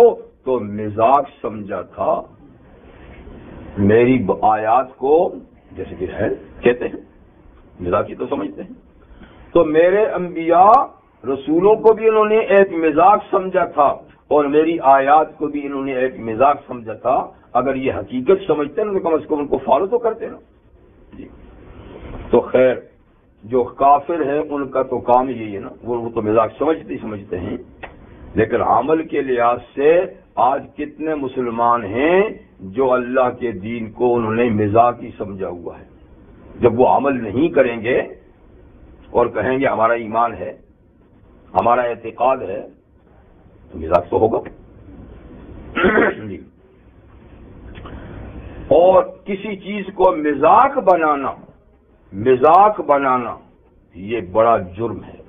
تو مذاق سمجھا تھا، میری آیات کو جیسے کہ ہے کہتے ہیں مذاقی تو سمجھتے ہیں، تو میرے انبیاء رسولوں کو بھی انہوں نے ایک مذاق سمجھا تھا اور میری آیات کو بھی انہوں نے ایک مذاق سمجھا تھا۔ اگر یہ حقیقت سمجھتے ہیں تو کم از کم ان کو فالو تو کرتے نا جی۔ تو خیر جو کافر ہیں ان کا تو کام یہی ہے نا، وہ تو مذاق سمجھتے ہیں، لیکن عمل کے لحاظ سے آج کتنے مسلمان ہیں جو اللہ کے دین کو انہوں نے مذاق ہی سمجھا ہوا ہے۔ جب وہ عمل نہیں کریں گے اور کہیں گے ہمارا ایمان ہے، ہمارا اعتقاد ہے، تو مذاق تو ہوگا جی۔ اور کسی چیز کو مذاق بنانا یہ بڑا جرم ہے،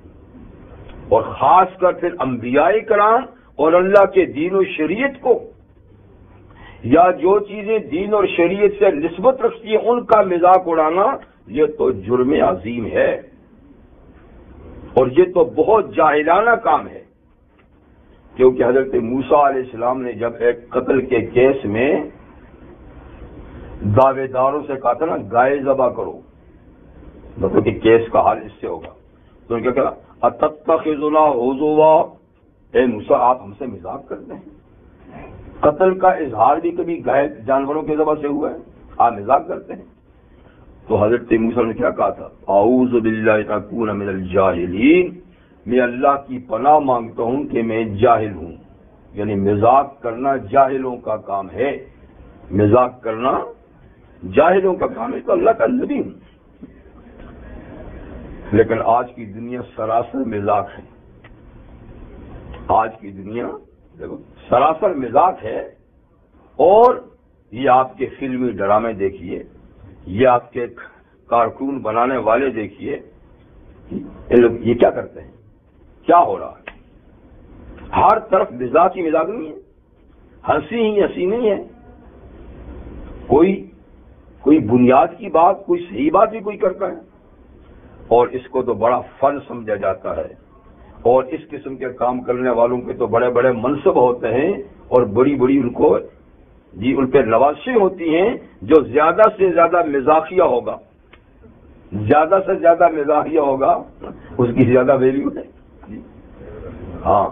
اور خاص کر پھر انبیاء کرام اور اللہ کے دین و شریعت کو، یا جو چیزیں دین اور شریعت سے نسبت رکھتی ہیں ان کا مذاق اڑانا، یہ تو جرم عظیم ہے، اور یہ تو بہت جاہلانہ کام ہے۔ کیونکہ حضرت موسیٰ علیہ السلام نے جب ایک قتل کے کیس میں دعوے داروں سے کہا تھا نا گائے ذبح کرو، مطلب کہ کیس کا حل اس سے ہوگا، تو انہوں نے کیا کہا اتتخذنا ہزوا، اے موسیٰ آپ ہم سے مذاق کرتے ہیں، قتل کا اظہار بھی کبھی گائے جانوروں کے ذبح سے ہوا ہے، آپ مذاق کرتے ہیں۔ تو حضرت موسیٰ نے کیا کہا تھا، اعوذ باللہ ان اکون من الجاہلین، میں اللہ کی پناہ مانگتا ہوں کہ میں جاہل ہوں، یعنی مذاق کرنا جاہلوں کا کام ہے، مذاق کرنا جاہلوں کا کام ہے، تو اللہ کا نبی ہوں۔ لیکن آج کی دنیا سراسر مذاق ہے، آج کی دنیا دیکھو سراسر مذاق ہے، اور یہ آپ کے فلمی ڈرامے دیکھیے، یہ آپ کے کارٹون بنانے والے دیکھیے، یہ کیا کرتے ہیں، کیا ہو رہا ہے، ہر طرف مذاق ہی مذاق نہیں ہے، ہنسی ہی ہنسی نہیں ہے، کوئی بنیاد کی بات، کوئی صحیح بات بھی کوئی کرتا ہے، اور اس کو تو بڑا فن سمجھا جاتا ہے، اور اس قسم کے کام کرنے والوں کے تو بڑے بڑے منصب ہوتے ہیں، اور بڑی بڑی ان کو جی ان پہ نوازشیں ہوتی ہیں، جو زیادہ سے زیادہ مزاحیہ ہوگا، زیادہ سے زیادہ مزاحیہ ہوگا اس کی زیادہ ویلیو ہے جی۔ ہاں،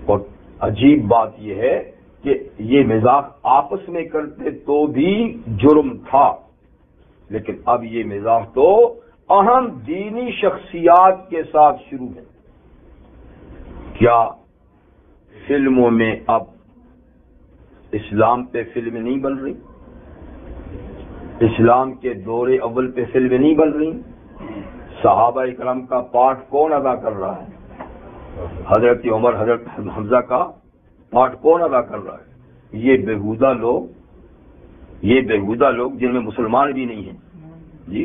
اور عجیب بات یہ ہے کہ یہ مزاح آپس میں کرتے تو بھی جرم تھا، لیکن اب یہ مزاح تو اہم دینی شخصیات کے ساتھ شروع ہے۔ کیا فلموں میں اب اسلام پہ فلمیں نہیں بن رہی؟ اسلام کے دور اول پہ فلمیں نہیں بن رہی؟ صحابہ اکرام کا پارٹ کون ادا کر رہا ہے؟ حضرت عمر، حضرت حمزہ کا پارٹ کون ادا کر رہا ہے؟ یہ بےہودہ لوگ جن میں مسلمان بھی نہیں ہیں جی۔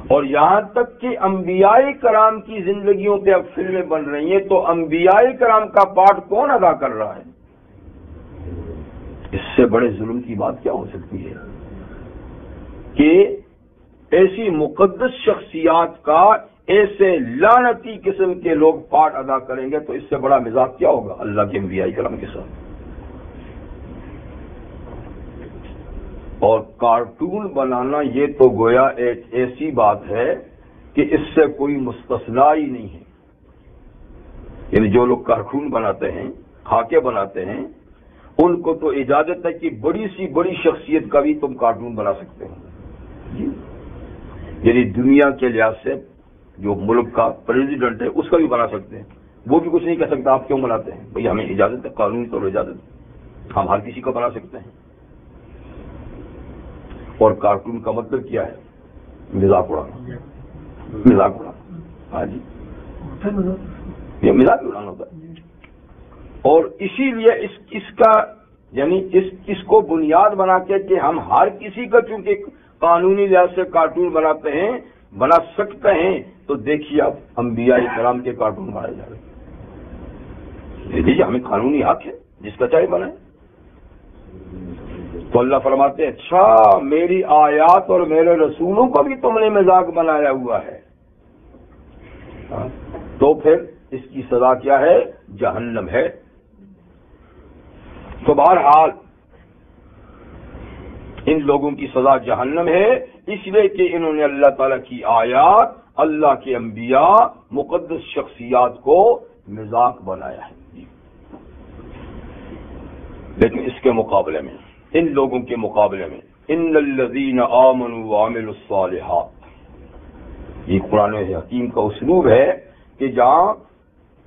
اور یہاں تک کہ انبیاء کرام کی زندگیوں پہ اب فلمیں بن رہی ہیں، تو انبیاء کرام کا پارٹ کون ادا کر رہا ہے؟ اس سے بڑے ظلم کی بات کیا ہو سکتی ہے کہ ایسی مقدس شخصیات کا ایسے لعنتی قسم کے لوگ پارٹ ادا کریں گے، تو اس سے بڑا مذاق کیا ہوگا اللہ کے انبیاء کرام کے ساتھ۔ اور کارٹون بنانا یہ تو گویا ایک ایسی بات ہے کہ اس سے کوئی مستثنا ہی نہیں ہے، یعنی جو لوگ کارٹون بناتے ہیں، خاکے بناتے ہیں، ان کو تو اجازت ہے کہ بڑی سی بڑی شخصیت کا بھی تم کارٹون بنا سکتے ہو جی۔ یعنی دنیا کے لحاظ سے جو ملک کا پریزیڈنٹ ہے اس کا بھی بنا سکتے ہیں، وہ بھی کچھ نہیں کہہ سکتا آپ کیوں بناتے ہیں، بھئی ہمیں اجازت ہے، قانونی طور پر اجازت ہے، ہم ہر کسی کو بنا سکتے ہیں۔ اور کارٹون کا مطلب کیا ہے؟ مذاق اڑانا، مذاق اڑانا، ہاں جی، یہ مذاق اڑانا ہوتا ہے۔ اور اسی لیے اس کا یعنی اس کو بنیاد بنا کے کہ ہم ہر کسی کا چونکہ قانونی لحاظ سے کارٹون بناتے ہیں، بنا سکتے ہیں تو دیکھیے آپ انبیاء کرام کے کارٹون بنائے جا رہے ہیں. دے دیجیے، ہمیں قانونی حق ہے جس کا چاہے بنائے. تو اللہ فرماتے ہیں اچھا میری آیات اور میرے رسولوں کو بھی تم نے مذاق بنایا ہوا ہے، تو پھر اس کی سزا کیا ہے؟ جہنم ہے. تو بہرحال ان لوگوں کی سزا جہنم ہے، اس لیے کہ انہوں نے اللہ تعالیٰ کی آیات، اللہ کے انبیاء، مقدس شخصیات کو مذاق بنایا ہے. لیکن اس کے مقابلے میں، ان لوگوں کے مقابلے میں، ان الذین آمنوا وعملوا الصالحات، یہ قرآن حکیم کا اسلوب ہے کہ جہاں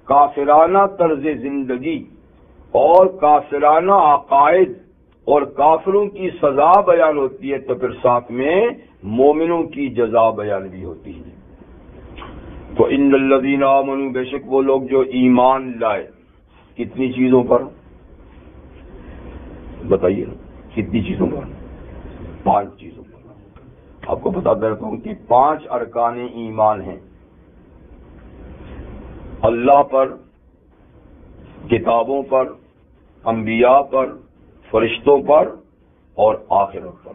کافرانہ طرز زندگی اور کافرانہ عقائد اور کافروں کی سزا بیان ہوتی ہے تو پھر ساتھ میں مومنوں کی جزا بیان بھی ہوتی ہے. تو ان الذین آمنوا، بے شک وہ لوگ جو ایمان لائے، کتنی چیزوں پر بتائیے، کتنی چیزوں پر؟ 5 چیزوں پر. آپ کو بتاتا رہتا ہوں کہ 5 ارکان ایمان ہیں: اللہ پر، کتابوں پر، انبیاء پر، فرشتوں پر اور آخرت پر.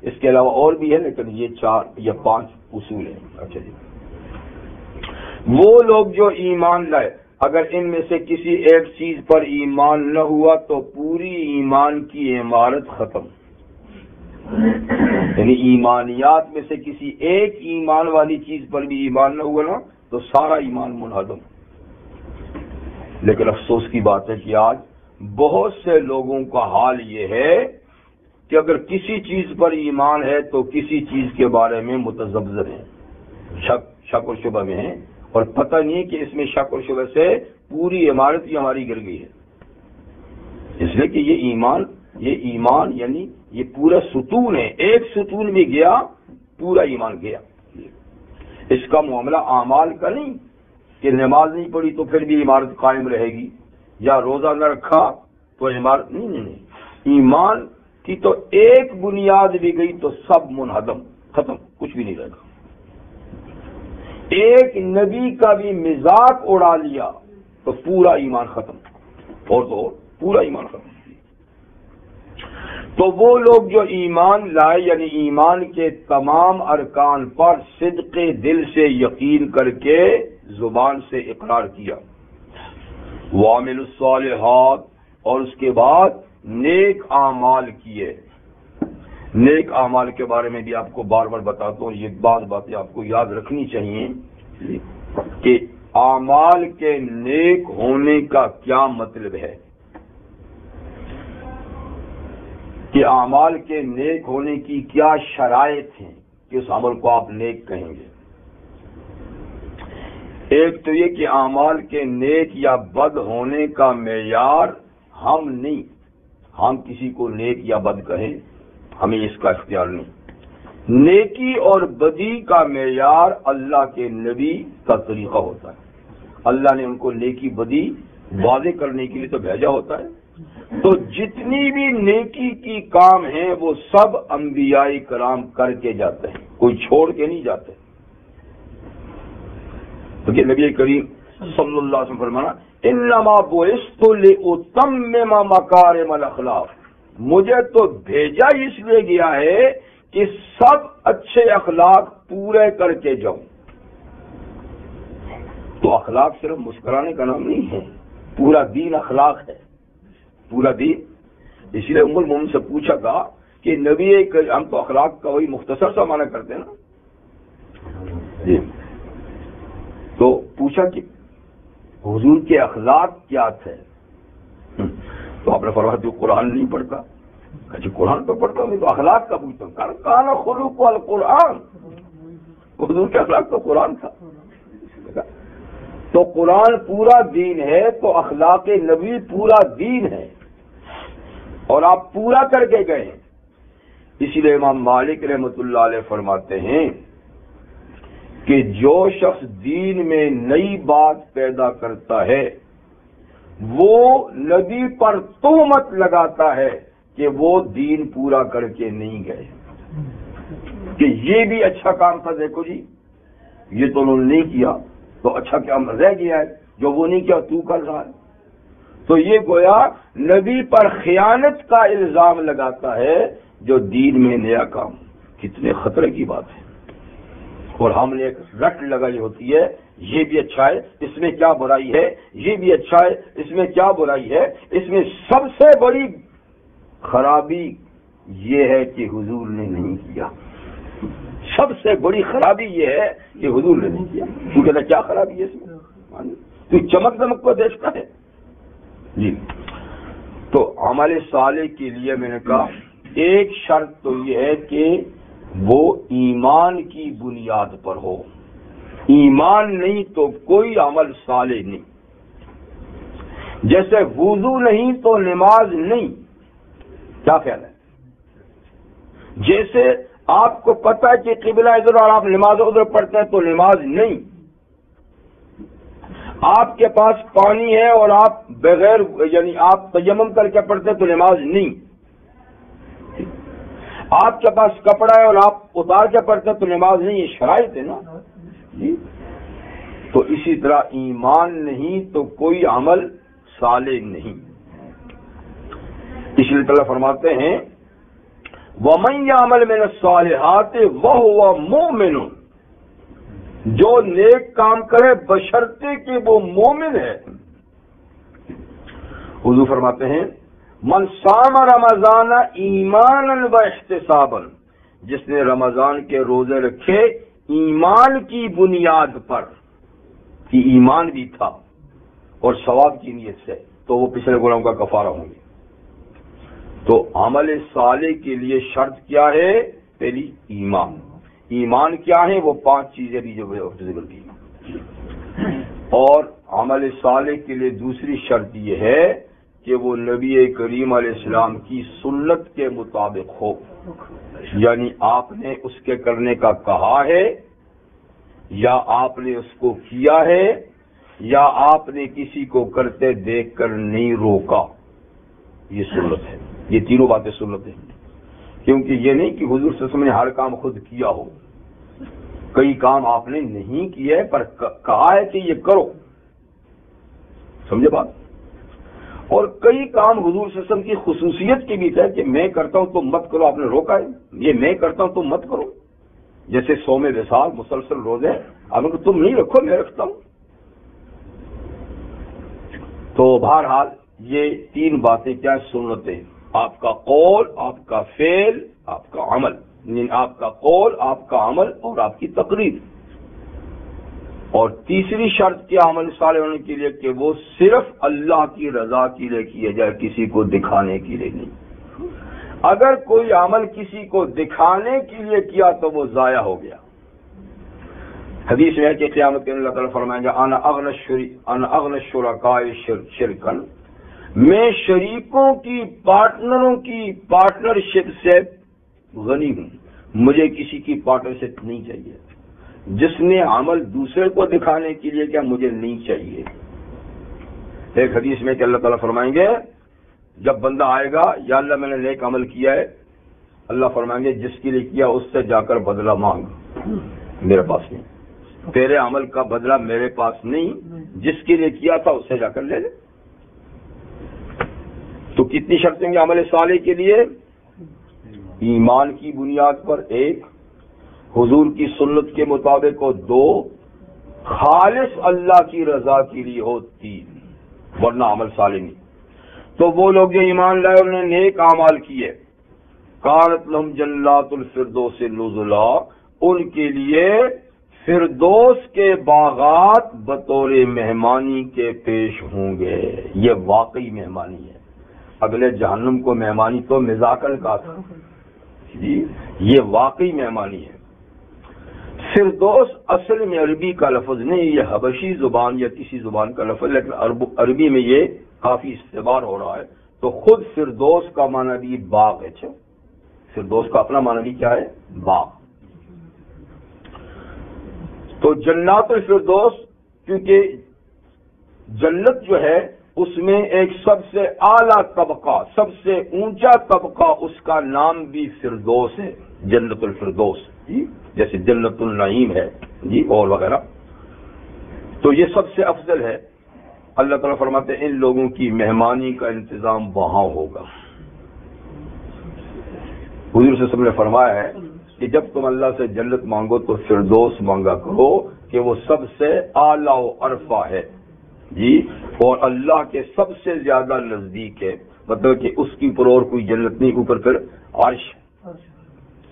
اس کے علاوہ اور بھی ہے لیکن یہ 4 یا 5 اصول ہیں. اچھا جی، وہ لوگ جو ایمان لائے، اگر ان میں سے کسی ایک چیز پر ایمان نہ ہوا تو پوری ایمان کی عمارت ختم. یعنی ایمانیات میں سے کسی ایک ایمان والی چیز پر بھی ایمان نہ ہوا نا تو سارا ایمان منہدم. لیکن افسوس کی بات ہے کہ آج بہت سے لوگوں کا حال یہ ہے کہ اگر کسی چیز پر ایمان ہے تو کسی چیز کے بارے میں متذبذب ہیں، شک اور شبہ میں ہیں، اور پتہ نہیں کہ اس میں شک اور شبہ سے پوری عمارت ہی ہماری گر گئی ہے. اس لیے کہ یہ ایمان یعنی یہ پورا ستون ہے، ایک ستون بھی گیا پورا ایمان گیا. اس کا معاملہ اعمال کا نہیں کہ نماز نہیں پڑھی تو پھر بھی عمارت قائم رہے گی، یا روزہ نہ رکھا تو عمارت نہیں. ایمان کی تو ایک بنیاد بھی گئی تو سب منہدم، ختم، کچھ بھی نہیں رہے گا. ایک نبی کا بھی مذاق اڑا لیا تو پورا ایمان ختم، اور تو پورا ایمان ختم. تو وہ لوگ جو ایمان لائے یعنی ایمان کے تمام ارکان پر صدق دل سے یقین کر کے زبان سے اقرار کیا، وعملوا الصالحات، اور اس کے بعد نیک اعمال کیے. نیک اعمال کے بارے میں بھی آپ کو بار بار بتاتا ہوں، یہ بعض باتیں آپ کو یاد رکھنی چاہیے کہ اعمال کے نیک ہونے کا کیا مطلب ہے، کہ اعمال کے نیک ہونے کی کیا شرائط ہیں کہ اس عمل کو آپ نیک کہیں گے. ایک تو یہ کہ اعمال کے نیک یا بد ہونے کا معیار ہم نہیں، ہم کسی کو نیک یا بد کہیں، ہمیں اس کا اختیار نہیں. نیکی اور بدی کا معیار اللہ کے نبی کا طریقہ ہوتا ہے. اللہ نے ان کو نیکی بدی واضح کرنے کے لیے تو بھیجا ہوتا ہے. تو جتنی بھی نیکی کی کام ہیں وہ سب انبیاء کرام کر کے جاتے ہیں، کوئی چھوڑ کے نہیں جاتے. کیونکہ نبی کریم صلی اللہ علیہ وسلم فرمانا انما بعثت لاتمم مکارم الاخلاق، مجھے تو بھیجا اس لیے گیا ہے کہ سب اچھے اخلاق پورے کر کے جاؤں. تو اخلاق صرف مسکرانے کا نام نہیں ہے، پورا دین اخلاق ہے، پورا دین. اس لیے ام المومنین سے پوچھا تھا کہ نبی ہم تو اخلاق کا وہی مختصر سا معنی کرتے ہیں نا جی، تو پوچھا کہ حضور کے اخلاق کیا تھے؟ تو آپ نے فرمایا تو قرآن نہیں پڑھتا. اچھا قرآن تو پڑھتا ہوں تو اخلاق کا پوچھتا ہوں. کان خلق القرآن، حضور کے اخلاق تو قرآن تھا. تو قرآن پورا دین ہے تو اخلاق نبی پورا دین ہے، اور آپ پورا کر کے گئے ہیں. اسی لیے امام مالک رحمۃ اللہ علیہ فرماتے ہیں کہ جو شخص دین میں نئی بات پیدا کرتا ہے وہ نبی پر تہمت لگاتا ہے کہ وہ دین پورا کر کے نہیں گئے، کہ یہ بھی اچھا کام تھا، دیکھو جی یہ تو انہوں نے نہیں کیا، تو اچھا کیا رہ گیا ہے جو وہ نہیں کیا تو کر رہا ہے؟ تو یہ گویا نبی پر خیانت کا الزام لگاتا ہے جو دین میں نیا کام، کتنے خطرے کی بات ہے۔ اور ہم نے ایک رٹ لگائی ہوتی ہے، یہ بھی اچھا ہے، اس میں کیا برائی ہے، یہ بھی اچھا ہے، اس میں کیا برائی ہے۔ اس میں سب سے بڑی خرابی یہ ہے کہ حضور نے نہیں کیا، سب سے بڑی خرابی یہ ہے کہ حضور نے نہیں کیا۔ کیونکہ کیا خرابی ہے اس میں؟ تو چمک دمک کو دیکھتا ہے جی۔ تو عمل صالح کے لیے میں نے کہا ایک شرط تو یہ ہے کہ وہ ایمان کی بنیاد پر ہو، ایمان نہیں تو کوئی عمل صالح نہیں۔ جیسے وضو نہیں تو نماز نہیں، کیا خیال ہے؟ جیسے آپ کو پتہ ہے کہ قبلہ ادھر اور آپ نماز ادھر پڑھتے ہیں تو نماز نہیں۔ آپ کے پاس پانی ہے اور آپ بغیر یعنی آپ تیمم کر کے پڑھتے ہیں تو نماز نہیں۔ آپ کے پاس کپڑا ہے اور آپ اتار کے پڑھتے ہیں تو نماز نہیں، یہ شرائط ہے نا جی۔ تو اسی طرح ایمان نہیں تو کوئی عمل صالح نہیں۔ اس لیے تعالیٰ فرماتے ہیں وَمَن يَعْمَلْ مِنَ الصَّالِحَاتِ وَهُوَ مُؤْمِنٌ، جو نیک کام کرے بشرطے کہ وہ مومن ہے۔ حضور فرماتے ہیں من صام رمضان ایمانا و احتسابا، جس نے رمضان کے روزے رکھے ایمان کی بنیاد پر کہ ایمان بھی تھا اور ثواب کی نیت سے، تو وہ پچھلے گناہوں کا کفارہ ہوں گے۔ تو عمل صالح کے لیے شرط کیا ہے؟ پہلی ایمان۔ ایمان کیا ہے؟ وہ 5 چیزیں بھی جو ذکر کی۔ اور عمل صالح کے لیے دوسری شرط یہ ہے کہ وہ نبی کریم علیہ السلام کی سنت کے مطابق ہو، یعنی آپ نے اس کے کرنے کا کہا ہے یا آپ نے اس کو کیا ہے یا آپ نے کسی کو کرتے دیکھ کر نہیں روکا، یہ سنت ہے۔ یہ تینوں باتیں سنت ہیں، کیونکہ یہ نہیں کہ حضور صلی اللہ علیہ وسلم نے ہر کام خود کیا ہو، کئی کام آپ نے نہیں کیے ہے پر کہا ہے کہ یہ کرو، سمجھے بات؟ اور کئی کام حضور صلی اللہ علیہ وسلم کی خصوصیت کی بھی ہے کہ میں کرتا ہوں تو مت کرو، آپ نے روکا ہے، یہ میں کرتا ہوں تو مت کرو۔ جیسے صوم وصال مسلسل روزے، آپ نے کہا تم نہیں رکھو میں رکھتا ہوں۔ تو بہرحال یہ 3 باتیں کیا سنتیں، آپ کا قول، آپ کا فعل، آپ کا عمل، یعنی آپ کا قول، آپ کا عمل اور آپ کی تقریر۔ اور تیسری شرط کیا عمل صالح ہونے کے لیے کہ وہ صرف اللہ کی رضا کے لیے کیا جائے، کسی کو دکھانے کے لیے نہیں۔ اگر کوئی عمل کسی کو دکھانے کے لیے کیا تو وہ ضائع ہو گیا۔ حدیث میں ہے کہ قیامت کے دن اللہ تعالیٰ فرمائیں گے انا اغنى الشرکاء شرکا، میں شریکوں کی پارٹنروں کی پارٹنرشپ سے غنی ہوں، مجھے کسی کی پارٹنرشپ نہیں چاہیے۔ جس نے عمل دوسرے کو دکھانے کے لیے کیا مجھے نہیں چاہیے۔ ایک حدیث میں کہ اللہ تعالیٰ فرمائیں گے جب بندہ آئے گا یا اللہ میں نے نیک عمل کیا ہے، اللہ فرمائیں گے جس کے لیے کیا اس سے جا کر بدلہ مانگ، میرے پاس نہیں، تیرے عمل کا بدلہ میرے پاس نہیں، جس کے لیے کیا تھا اس سے جا کر لے لے۔ تو کتنی شرطیں گے عمل صالح کے لیے؟ ایمان کی بنیاد پر 1، حضور کی سنت کے مطابق ہو 2، خالص اللہ کی رضا کے لیے ہو 3، ورنہ عمل صالح نہیں۔ تو وہ لوگ جو ایمان لائے انہوں نے نیک اعمال کیے، کانت لہم جنات الفردوس نزلا، ان کے لیے فردوس کے باغات بطور مہمانی کے پیش ہوں گے۔ یہ واقعی مہمانی ہے، اگلے جہنم کو مہمانی تو مذاکر کا تھا جی، یہ واقعی مہمانی ہے۔ فردوس اصل میں عربی کا لفظ نہیں، یہ حبشی زبان یا کسی زبان کا لفظ، لیکن عربی میں یہ کافی استعمال ہو رہا ہے۔ تو خود فردوس کا معنی بھی باغ ہے، فردوس کا اپنا معنی بھی کیا ہے؟ باغ۔ تو جنات الفردوس، کیونکہ جنت جو ہے اس میں ایک سب سے اعلیٰ طبقہ، سب سے اونچا طبقہ، اس کا نام بھی فردوس ہے، جنت الفردوس جی، جیسے جنت النعیم ہے جی اور وغیرہ. تو یہ سب سے افضل ہے. اللہ تعالیٰ فرماتے ہیں ان لوگوں کی مہمانی کا انتظام وہاں ہوگا. حضور صلی اللہ علیہ وسلم نے فرمایا ہے کہ جب تم اللہ سے جنت مانگو تو فردوس مانگا کرو کہ وہ سب سے اعلیٰ و عرفہ ہے جی، اور اللہ کے سب سے زیادہ نزدیک ہے. مطلب کہ اس کی اوپر اور کوئی جنت نہیں، اوپر پھر عرش،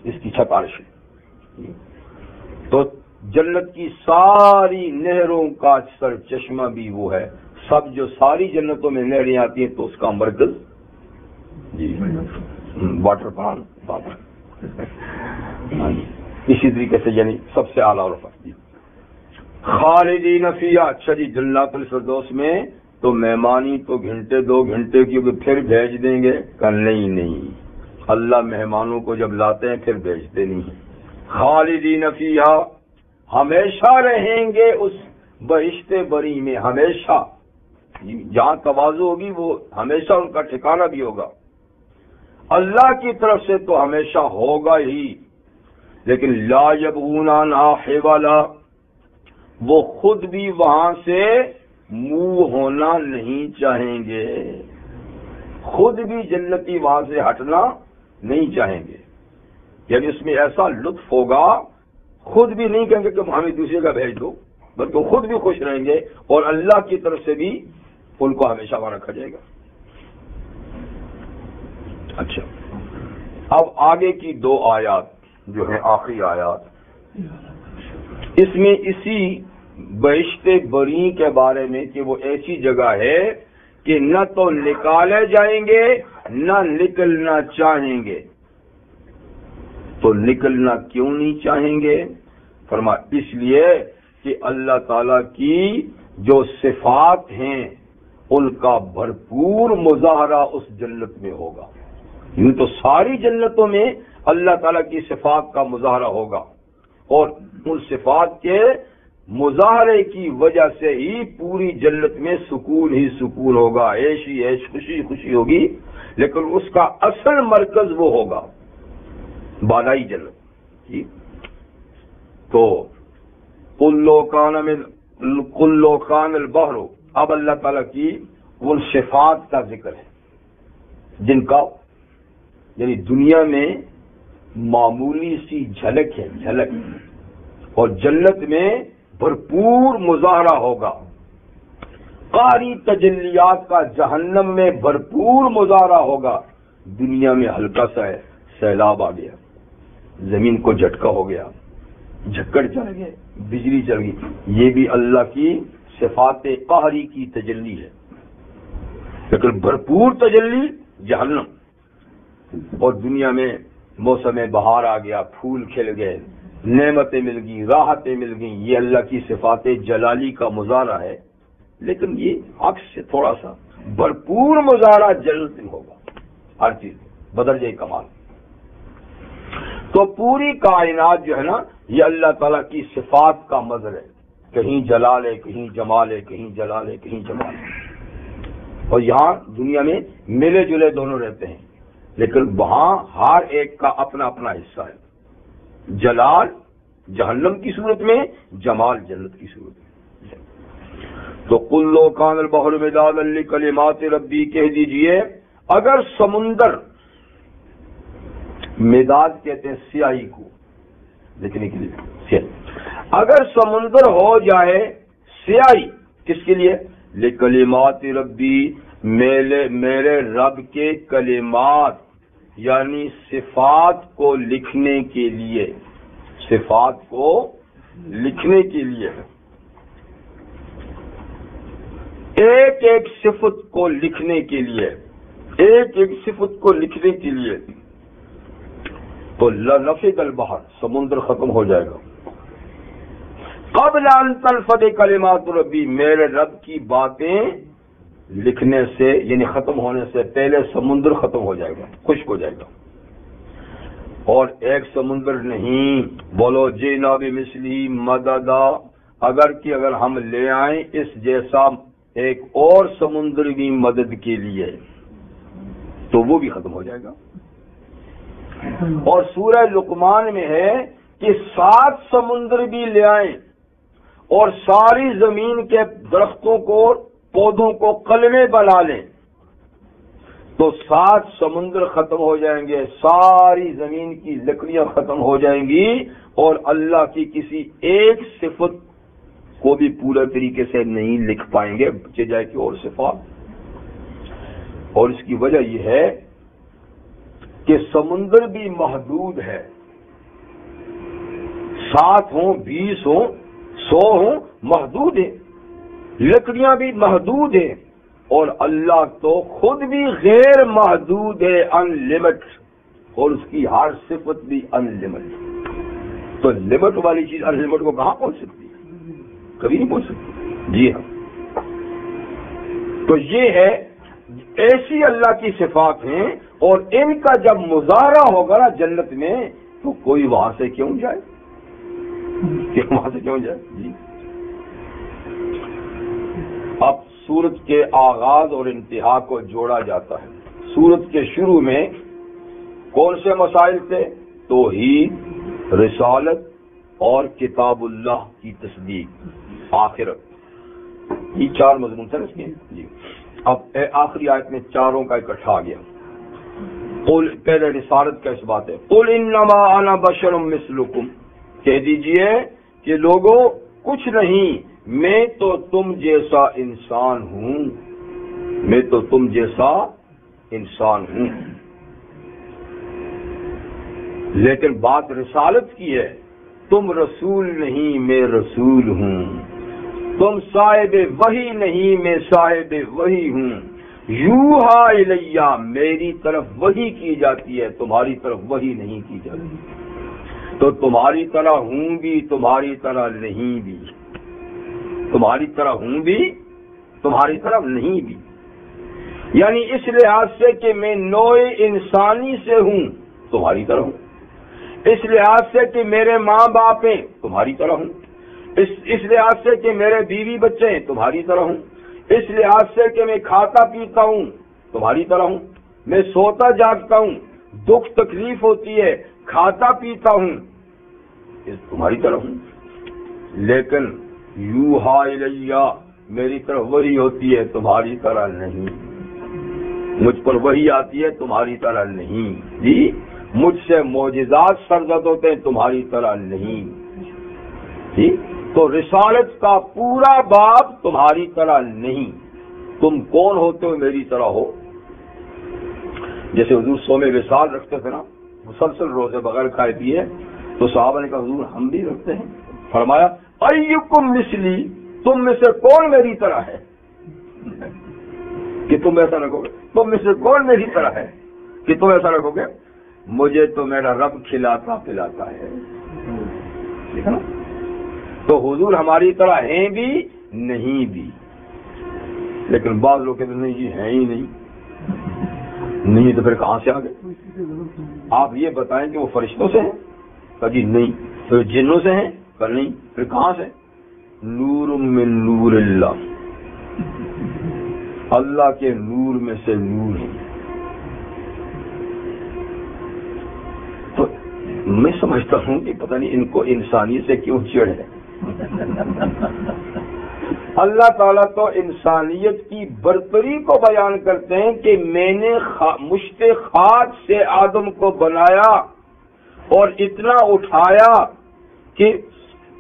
اس کی چھت عرش ہے. تو جنت کی ساری نہروں کا سر چشمہ بھی وہ ہے. سب جو ساری جنتوں میں نہریں آتی ہیں تو اس کا مرکز جی واٹر پلان بابا. اسی طریقے سے یعنی سب سے اعلیٰ عرفہ جی. خالدین فیہا، اچھا جی جنات الفردوس میں تو مہمانی تو گھنٹے 2 گھنٹے کی پھر بھیج دیں گے کہ نہیں، اللہ مہمانوں کو جب لاتے ہیں پھر بھیجتے نہیں. خالدین فیہا، ہمیشہ رہیں گے اس بہشت بری میں، ہمیشہ جہاں تواضع ہوگی وہ ہمیشہ ان کا ٹھکانہ بھی ہوگا. اللہ کی طرف سے تو ہمیشہ ہوگا ہی، لیکن لا یبغون عنہا حولا، وہ خود بھی وہاں سے منہ ہونا نہیں چاہیں گے. خود بھی جنتی وہاں سے ہٹنا نہیں چاہیں گے. یعنی اس میں ایسا لطف ہوگا، خود بھی نہیں کہیں گے کہ ہمیں دوسرے کا بھیج دو، بلکہ خود بھی خوش رہیں گے اور اللہ کی طرف سے بھی ان کو ہمیشہ وہاں رکھا جائے گا. اچھا، اب آگے کی 2 آیات جو ہیں آخری آیات، اس میں اسی بہشت بری کے بارے میں کہ وہ ایسی جگہ ہے کہ نہ تو نکالے جائیں گے نہ نکلنا چاہیں گے. تو نکلنا کیوں نہیں چاہیں گے؟ فرمایا اس لیے کہ اللہ تعالی کی جو صفات ہیں ان کا بھرپور مظاہرہ اس جنت میں ہوگا. یوں تو ساری جنتوں میں اللہ تعالیٰ کی صفات کا مظاہرہ ہوگا، اور ان صفات کے مظاہرے کی وجہ سے ہی پوری جنت میں سکون ہی سکون ہوگا، عیش ہی عیش، خوشی خوشی ہوگی. لیکن اس کا اصل مرکز وہ ہوگا بالائی جنت جی. تو کلو کان البحر، اب اللہ تعالیٰ کی ان صفات کا ذکر ہے جن کا یعنی دنیا میں معمولی سی جھلک ہے، جھلک، اور جنت میں بھرپور مظاہرہ ہوگا. قاری تجلیات کا جہنم میں بھرپور مظاہرہ ہوگا. دنیا میں ہلکا سا ہے، سیلاب آ گیا، زمین کو جھٹکا ہو گیا، جھکڑ چل گئے، بجلی چل گئی، یہ بھی اللہ کی صفات قہری کی تجلی ہے. لیکن بھرپور تجلی جہنم. اور دنیا میں موسم بہار آ گیا، پھول کھل گئے، نعمتیں مل گئی، راحتیں مل گئیں، یہ اللہ کی صفات جلالی کا مظاہرہ ہے. لیکن یہ عکس سے تھوڑا سا بھرپور مظاہرہ جنت میں ہوگا، ہر چیز بدرجہ کمال. تو پوری کائنات جو ہے نا یہ اللہ تعالیٰ کی صفات کا مظہر ہے. کہیں جلال ہے، کہیں جمال ہے، کہیں جلال ہے، کہیں جمال ہے. اور یہاں دنیا میں ملے جلے دونوں رہتے ہیں، لیکن وہاں ہر ایک کا اپنا اپنا حصہ ہے. جلال جہنم کی صورت میں، جمال جنت کی صورت میں. تو کلو کان البحر مدادا لکلمات ربی، کہہ دیجئے اگر سمندر، مداد کہتے ہیں سیاہی کو لکھنے کے لیے، سیاہی، اگر سمندر ہو جائے سیاہی کس کے لیے؟ لکلمات ربی، میرے رب کے کلمات یعنی صفات کو لکھنے کے لیے، صفات کو لکھنے کے لیے، ایک ایک صفت کو لکھنے کے لیے، ایک ایک صفت کو لکھنے کے لیے. تو لنفد البحر، سمندر ختم ہو جائے گا. قبل ان تنفد کلمات ربی، میرے رب کی باتیں لکھنے سے یعنی ختم ہونے سے پہلے سمندر ختم ہو جائے گا، خشک ہو جائے گا. اور ایک سمندر نہیں، بولو جینا بمثلہ مددا، اگر ہم لے آئیں اس جیسا ایک اور سمندر بھی مدد کے لیے، تو وہ بھی ختم ہو جائے گا۔ اور سورہ لقمان میں ہے کہ 7 سمندر بھی لے آئیں اور ساری زمین کے درختوں کو، پودوں کو قلمے بنا لیں تو 7 سمندر ختم ہو جائیں گے، ساری زمین کی لکڑیاں ختم ہو جائیں گی، اور اللہ کی کسی ایک صفت کو بھی پورے طریقے سے نہیں لکھ پائیں گے، بچے جائے کہ اور صفات۔ اور اس کی وجہ یہ ہے کہ سمندر بھی محدود ہے، 7 ہوں، 20 ہوں، 100 ہوں، محدود ہے، لکڑیاں بھی محدود ہیں، اور اللہ تو خود بھی غیر محدود ہے، ان لمٹ، اور اس کی ہر صفت بھی ان لمٹ۔ تو لمٹ والی چیز ان لمٹ کو کہاں پہنچ سکتی ہے؟ کبھی نہیں پہنچ سکتی۔ جی ہاں، تو یہ ہے، ایسی اللہ کی صفات ہیں، اور ان کا جب مظاہرہ ہوگا نا جنت میں تو کوئی وہاں سے کیوں جائے، کہ وہاں سے کیوں جائے۔ جی اب سورت کے آغاز اور انتہا کو جوڑا جاتا ہے۔ سورت کے شروع میں کون سے مسائل تھے؟ توحید، رسالت اور کتاب اللہ کی تصدیق، آخرت، یہ 4 مضمون تھے اس کے۔ جی اب آخری آیت میں چاروں کا اکٹھا آ گیا۔ پہلے رسالت کا اس بات ہے، قل انما انا بشر مثلکم، کہہ دیجئے کہ لوگوں کچھ نہیں، میں تو تم جیسا انسان ہوں، میں تو تم جیسا انسان ہوں۔ لیکن بات رسالت کی ہے، تم رسول نہیں، میں رسول ہوں، تم صاحب وحی نہیں، میں صاحب وحی ہوں، یوحا الیہ، میری طرف وحی کی جاتی ہے، تمہاری طرف وحی نہیں کی جاتی، تو تمہاری طرح ہوں بھی، تمہاری طرح نہیں بھی، تمہاری طرح ہوں بھی، تمہاری طرح نہیں بھی، یعنی اس لحاظ سے کہ میں نوع انسانی سے ہوں، تمہاری طرح ہوں، اس لحاظ سے کہ میرے ماں باپ ہیں، تمہاری طرح ہوں، اس لحاظ سے کہ میرے بیوی بچے ہیں، تمہاری طرح ہوں، اس لحاظ سے کہ میں کھاتا پیتا ہوں، تمہاری طرح ہوں، میں سوتا جاگتا ہوں، دکھ تکلیف ہوتی ہے، کھاتا پیتا ہوں، تمہاری طرح ہوں، لیکن یوحا الیہ، میری طرف وحی ہوتی ہے، تمہاری طرح نہیں، مجھ پر وحی آتی ہے، تمہاری طرح نہیں، جی مجھ سے معجزات سرزد ہوتے ہیں، تمہاری طرح نہیں، جی تو رسالت کا پورا باب تمہاری طرح نہیں، تم کون ہوتے ہو، میری طرح ہو۔ جیسے حضور صوم وصال رکھتے تھے نا، مسلسل روزے بغیر کھائے پیے، تو صحابہ نے کہا حضور ہم بھی رکھتے ہیں، فرمایا ایکم مثلی، تم میں سے کون میری طرح ہے، کہ تم ایسا رکھو گے، تم میں سے کون میری طرح ہے کہ تم ایسا رکھو گے، مجھے تو میرا رب کھلاتا پلاتا ہے، ٹھیک ہے نا، تو حضور ہماری طرح ہیں بھی نہیں بھی، لیکن بعض لوگ کہتے ہیں نہیں جی ہیں ہی نہیں تو پھر کہاں سے آ گئے؟ آپ یہ بتائیں کہ وہ فرشتوں سے ہیں؟ کہا جی نہیں۔ پھر جنوں سے ہیں؟ کہا نہیں۔ پھر کہاں سے؟ نور من نور اللہ، اللہ کے نور میں سے نور ہے۔ تو میں سمجھتا ہوں کہ پتہ نہیں ان کو انسانیت سے کیوں چڑ ہے۔ اللہ تعالیٰ تو انسانیت کی برتری کو بیان کرتے ہیں کہ میں نے مشت خاک سے آدم کو بنایا اور اتنا اٹھایا کہ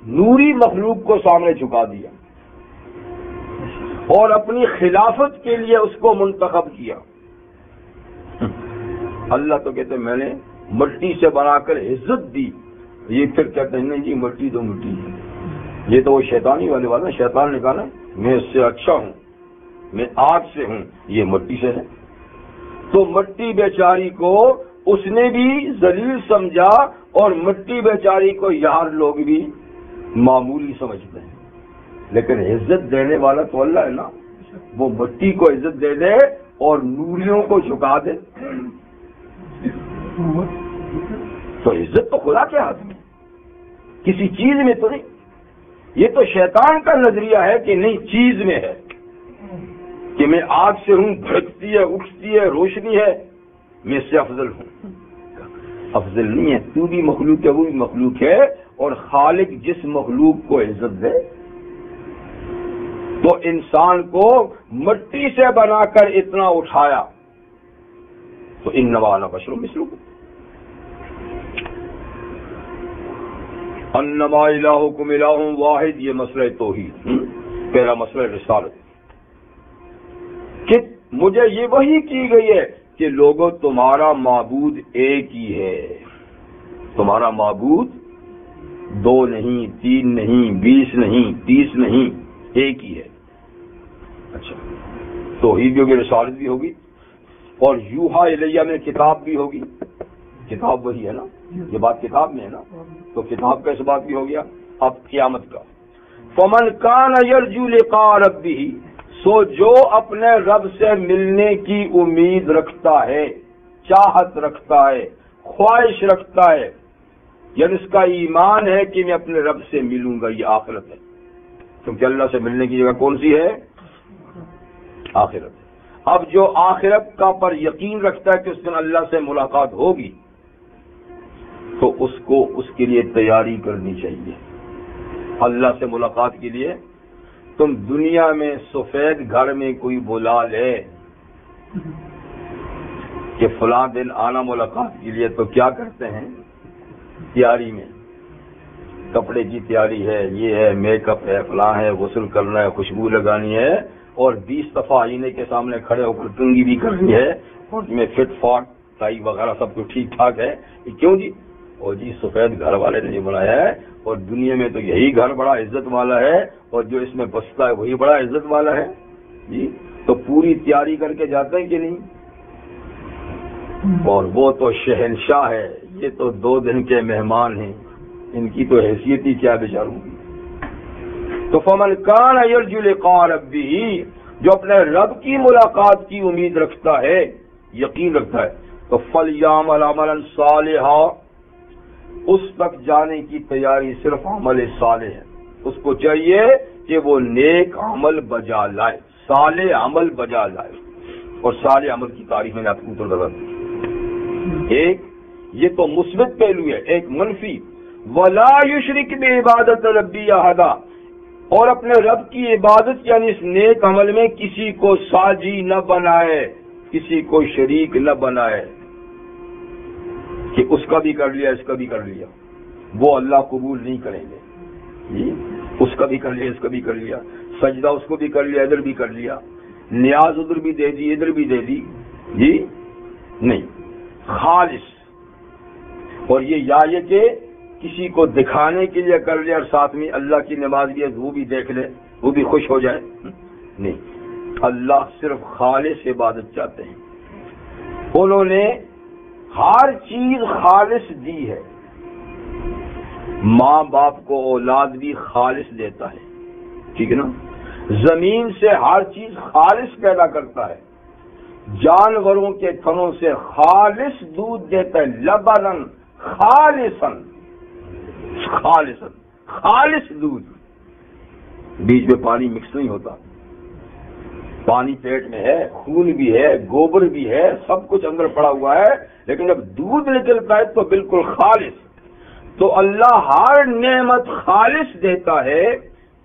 نوری مخلوق کو سامنے جھکا دیا اور اپنی خلافت کے لیے اس کو منتخب کیا۔ اللہ تو کہتے ہیں میں نے مٹی سے بنا کر عزت دی، یہ پھر کہتے ہیں نہیں جی مٹی تو مٹی ہے، یہ تو وہ شیطانی والے والا، شیطان نے کہا نا میں اس سے اچھا ہوں، میں آگ سے ہوں، یہ مٹی سے ہے۔ تو مٹی بیچاری کو اس نے بھی ذلیل سمجھا اور مٹی بیچاری کو یار لوگ بھی معمولی سمجھتے ہیں، لیکن عزت دینے والا تو اللہ ہے نا، وہ مٹی کو عزت دے دے اور نوریوں کو جھکا دے، تو عزت تو خدا کے ہاتھ میں، کسی چیز میں تو نہیں۔ یہ تو شیطان کا نظریہ ہے کہ نہیں چیز میں ہے، کہ میں آگ سے ہوں، بھڑکتی ہے، اٹھتی ہے، روشنی ہے، میں اس سے افضل ہوں؟ افضل نہیں ہے، تو بھی مخلوق ہے، وہ بھی مخلوق ہے، اور خالق جس مخلوق کو عزت دے، تو انسان کو مٹی سے بنا کر اتنا اٹھایا، تو انما انا بشر مثلکم، انما الہکم الہ واحد، یہ مسئلہ توحید، پہلا مسئلہ رسالت، کہ مجھے یہ وحی کی گئی ہے کہ لوگوں تمہارا معبود ایک ہی ہے، تمہارا معبود 2 نہیں، 3 نہیں، 20 نہیں، 30 نہیں، ایک ہی ہے۔ اچھا، توحید بھی ہوگی، رسالت بھی ہوگی، اور یوحا الیہ میں کتاب بھی ہوگی، کتاب وہی ہے نا، یہ بات کتاب میں ہے نا، تو کتاب کا اس بات بھی ہو گیا۔ اب قیامت کا، فمن کان یرجو لقاء ربہ، سو جو اپنے رب سے ملنے کی امید رکھتا ہے، چاہت رکھتا ہے، خواہش رکھتا ہے، یعنی اس کا ایمان ہے کہ میں اپنے رب سے ملوں گا، یہ آخرت ہے، کیونکہ اللہ سے ملنے کی جگہ کون سی ہے؟ آخرت۔ اب جو آخرت کا پر یقین رکھتا ہے کہ اس دن اللہ سے ملاقات ہوگی، تو اس کو اس کے لیے تیاری کرنی چاہیے۔ اللہ سے ملاقات کے لیے تم دنیا میں سفید گھر میں کوئی بلا لے کہ فلاں دن آنا ملاقات کے لیے، تو کیا کرتے ہیں؟ تیاری میں کپڑے کی تیاری ہے، یہ ہے، میک اپ ہے، فلاں ہے، غسل کرنا ہے، خوشبو لگانی ہے، اور 20 دفعہ آئینے کے سامنے کھڑے ہو کر کنگھی بھی کرنی ہے، اور میں فٹ فاٹ ٹائی وغیرہ سب کچھ ٹھیک ٹھاک ہے۔ کیوں جی؟ اور جی سفید گھر والے نے بنایا ہے، اور دنیا میں تو یہی گھر بڑا عزت والا ہے، اور جو اس میں بستا ہے وہی بڑا عزت والا ہے جی۔ تو پوری تیاری کر کے جاتے ہیں کہ نہیں؟ اور وہ تو شہنشاہ ہے، یہ تو 2 دن کے مہمان ہیں، ان کی تو حیثیت ہی کیا بیچاروں کی۔ تو فمن کان یرجو لقاء ربہ، جو اپنے رب کی ملاقات کی امید رکھتا ہے، یقین رکھتا ہے، تو فلیعمل عملا صالحا، اس تک جانے کی تیاری صرف عمل صالح ہے، اس کو چاہیے کہ وہ نیک عمل بجا لائے، صالح عمل بجا لائے۔ اور صالح عمل کی تعریف میں نے آپ کو بتا دی، ایک یہ تو مثبت پہلو ہے، ایک منفی، ولا یشرک بعبادت ربی احدا، اور اپنے رب کی عبادت یعنی اس نیک عمل میں کسی کو ساجی نہ بنائے، کسی کو شریک نہ بنائے، کہ اس کا بھی کر لیا، اس کا بھی کر لیا، وہ اللہ قبول نہیں کریں گے جی۔ اس کا بھی کر لیا، اس کا بھی کر لیا، سجدہ اس کو بھی کر لیا، ادھر بھی کر لیا، نیاز ادھر بھی دے دی، ادھر بھی دے دی جی، نہیں، خالص۔ اور یہ کہ کسی کو دکھانے کے لیے کر لے اور ساتھ میں اللہ کی نماز بھی ہے وہ بھی دیکھ لے، وہ بھی خوش ہو جائے، نہیں، اللہ صرف خالص عبادت چاہتے ہیں۔ انہوں نے ہر چیز خالص دی ہے، ماں باپ کو اولاد بھی خالص دیتا ہے، ٹھیک ہے نا، زمین سے ہر چیز خالص پیدا کرتا ہے، جانوروں کے تھنوں سے خالص دودھ دیتا ہے، لبنن خالصن، خالصن خالص دودھ، بیچ میں پانی مکس نہیں ہوتا، پانی پیٹ میں ہے، خون بھی ہے، گوبر بھی ہے، سب کچھ اندر پڑا ہوا ہے، لیکن جب دودھ نکلتا ہے تو بالکل خالص۔ تو اللہ ہر نعمت خالص دیتا ہے،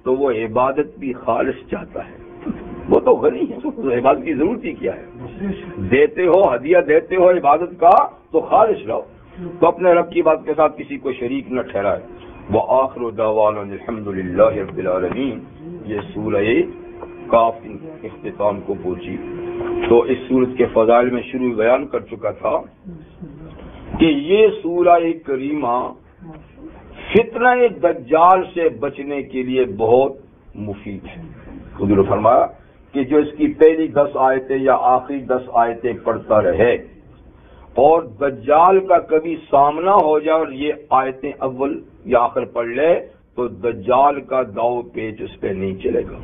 تو وہ عبادت بھی خالص چاہتا ہے، وہ تو غنی ہے، تو عبادت کی ضرورت ہی کیا ہے؟ دیتے ہو، ہدیہ دیتے ہو عبادت کا، تو خالص رہو، تو اپنے رب کی بات کے ساتھ کسی کو شریک نہ ٹھہرائے۔ وآخر دعوانا الحمدللہ رب العالمین۔ یہ سورہ کاف اختتام کو پہنچی، تو اس سورت کے فضائل میں شروع بیان کر چکا تھا کہ یہ سورہ کریمہ فتنہ دجال سے بچنے کے لیے بہت مفید ہے۔ حضور نے فرمایا کہ جو اس کی پہلی 10 آیتیں یا آخری 10 آیتیں پڑھتا رہے اور دجال کا کبھی سامنا ہو جائے اور یہ آیتیں اول یا آخر پڑھ لے، تو دجال کا داؤ پیچ اس پہ نہیں چلے گا۔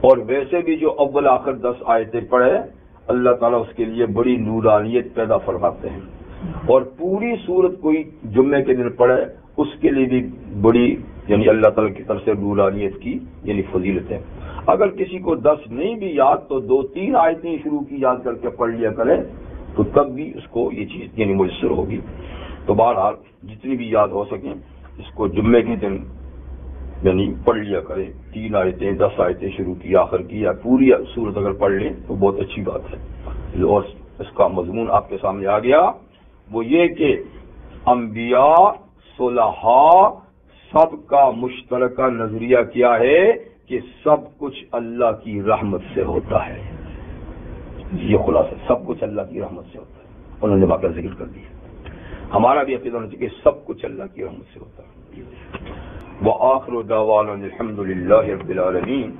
اور ویسے بھی جو اول آخر 10 آیتیں پڑھے، اللہ تعالیٰ اس کے لیے بڑی نورانیت پیدا فرماتے ہیں، اور پوری سورت کوئی جمعے کے دن پڑھے اس کے لیے بھی بڑی، یعنی اللہ تعالیٰ کی طرف سے نورانیت کی یعنی فضیلت ہے۔ اگر کسی کو 10 نہیں بھی یاد تو 2-3 آیتیں شروع کی یاد کر کے پڑھ لیا کرے تو تب بھی اس کو یہ چیز یعنی میسر ہوگی. تو بہرحال جتنی بھی یاد ہو سکیں اس کو جمعے کے دن یعنی پڑھ لیا کرے. 3 آیتیں 10 آیتیں شروع کی آخر کی یا پوری سورت اگر پڑھ لیں تو بہت اچھی بات ہے. اور اس کا مضمون آپ کے سامنے آ گیا، وہ یہ کہ انبیاء صلحاء سب کا مشترکہ نظریہ کیا ہے کہ سب کچھ اللہ کی رحمت سے ہوتا ہے. یہ خلاصہ سب کچھ اللہ کی رحمت سے ہوتا ہے. انہوں نے واقعہ ذکر کر دیا. ہمارا بھی عقیدہ ہونا چاہیے کہ سب کچھ اللہ کی رحمت سے ہوتا ہے. وآخر دعوانا الحمد للہ رب العالمین.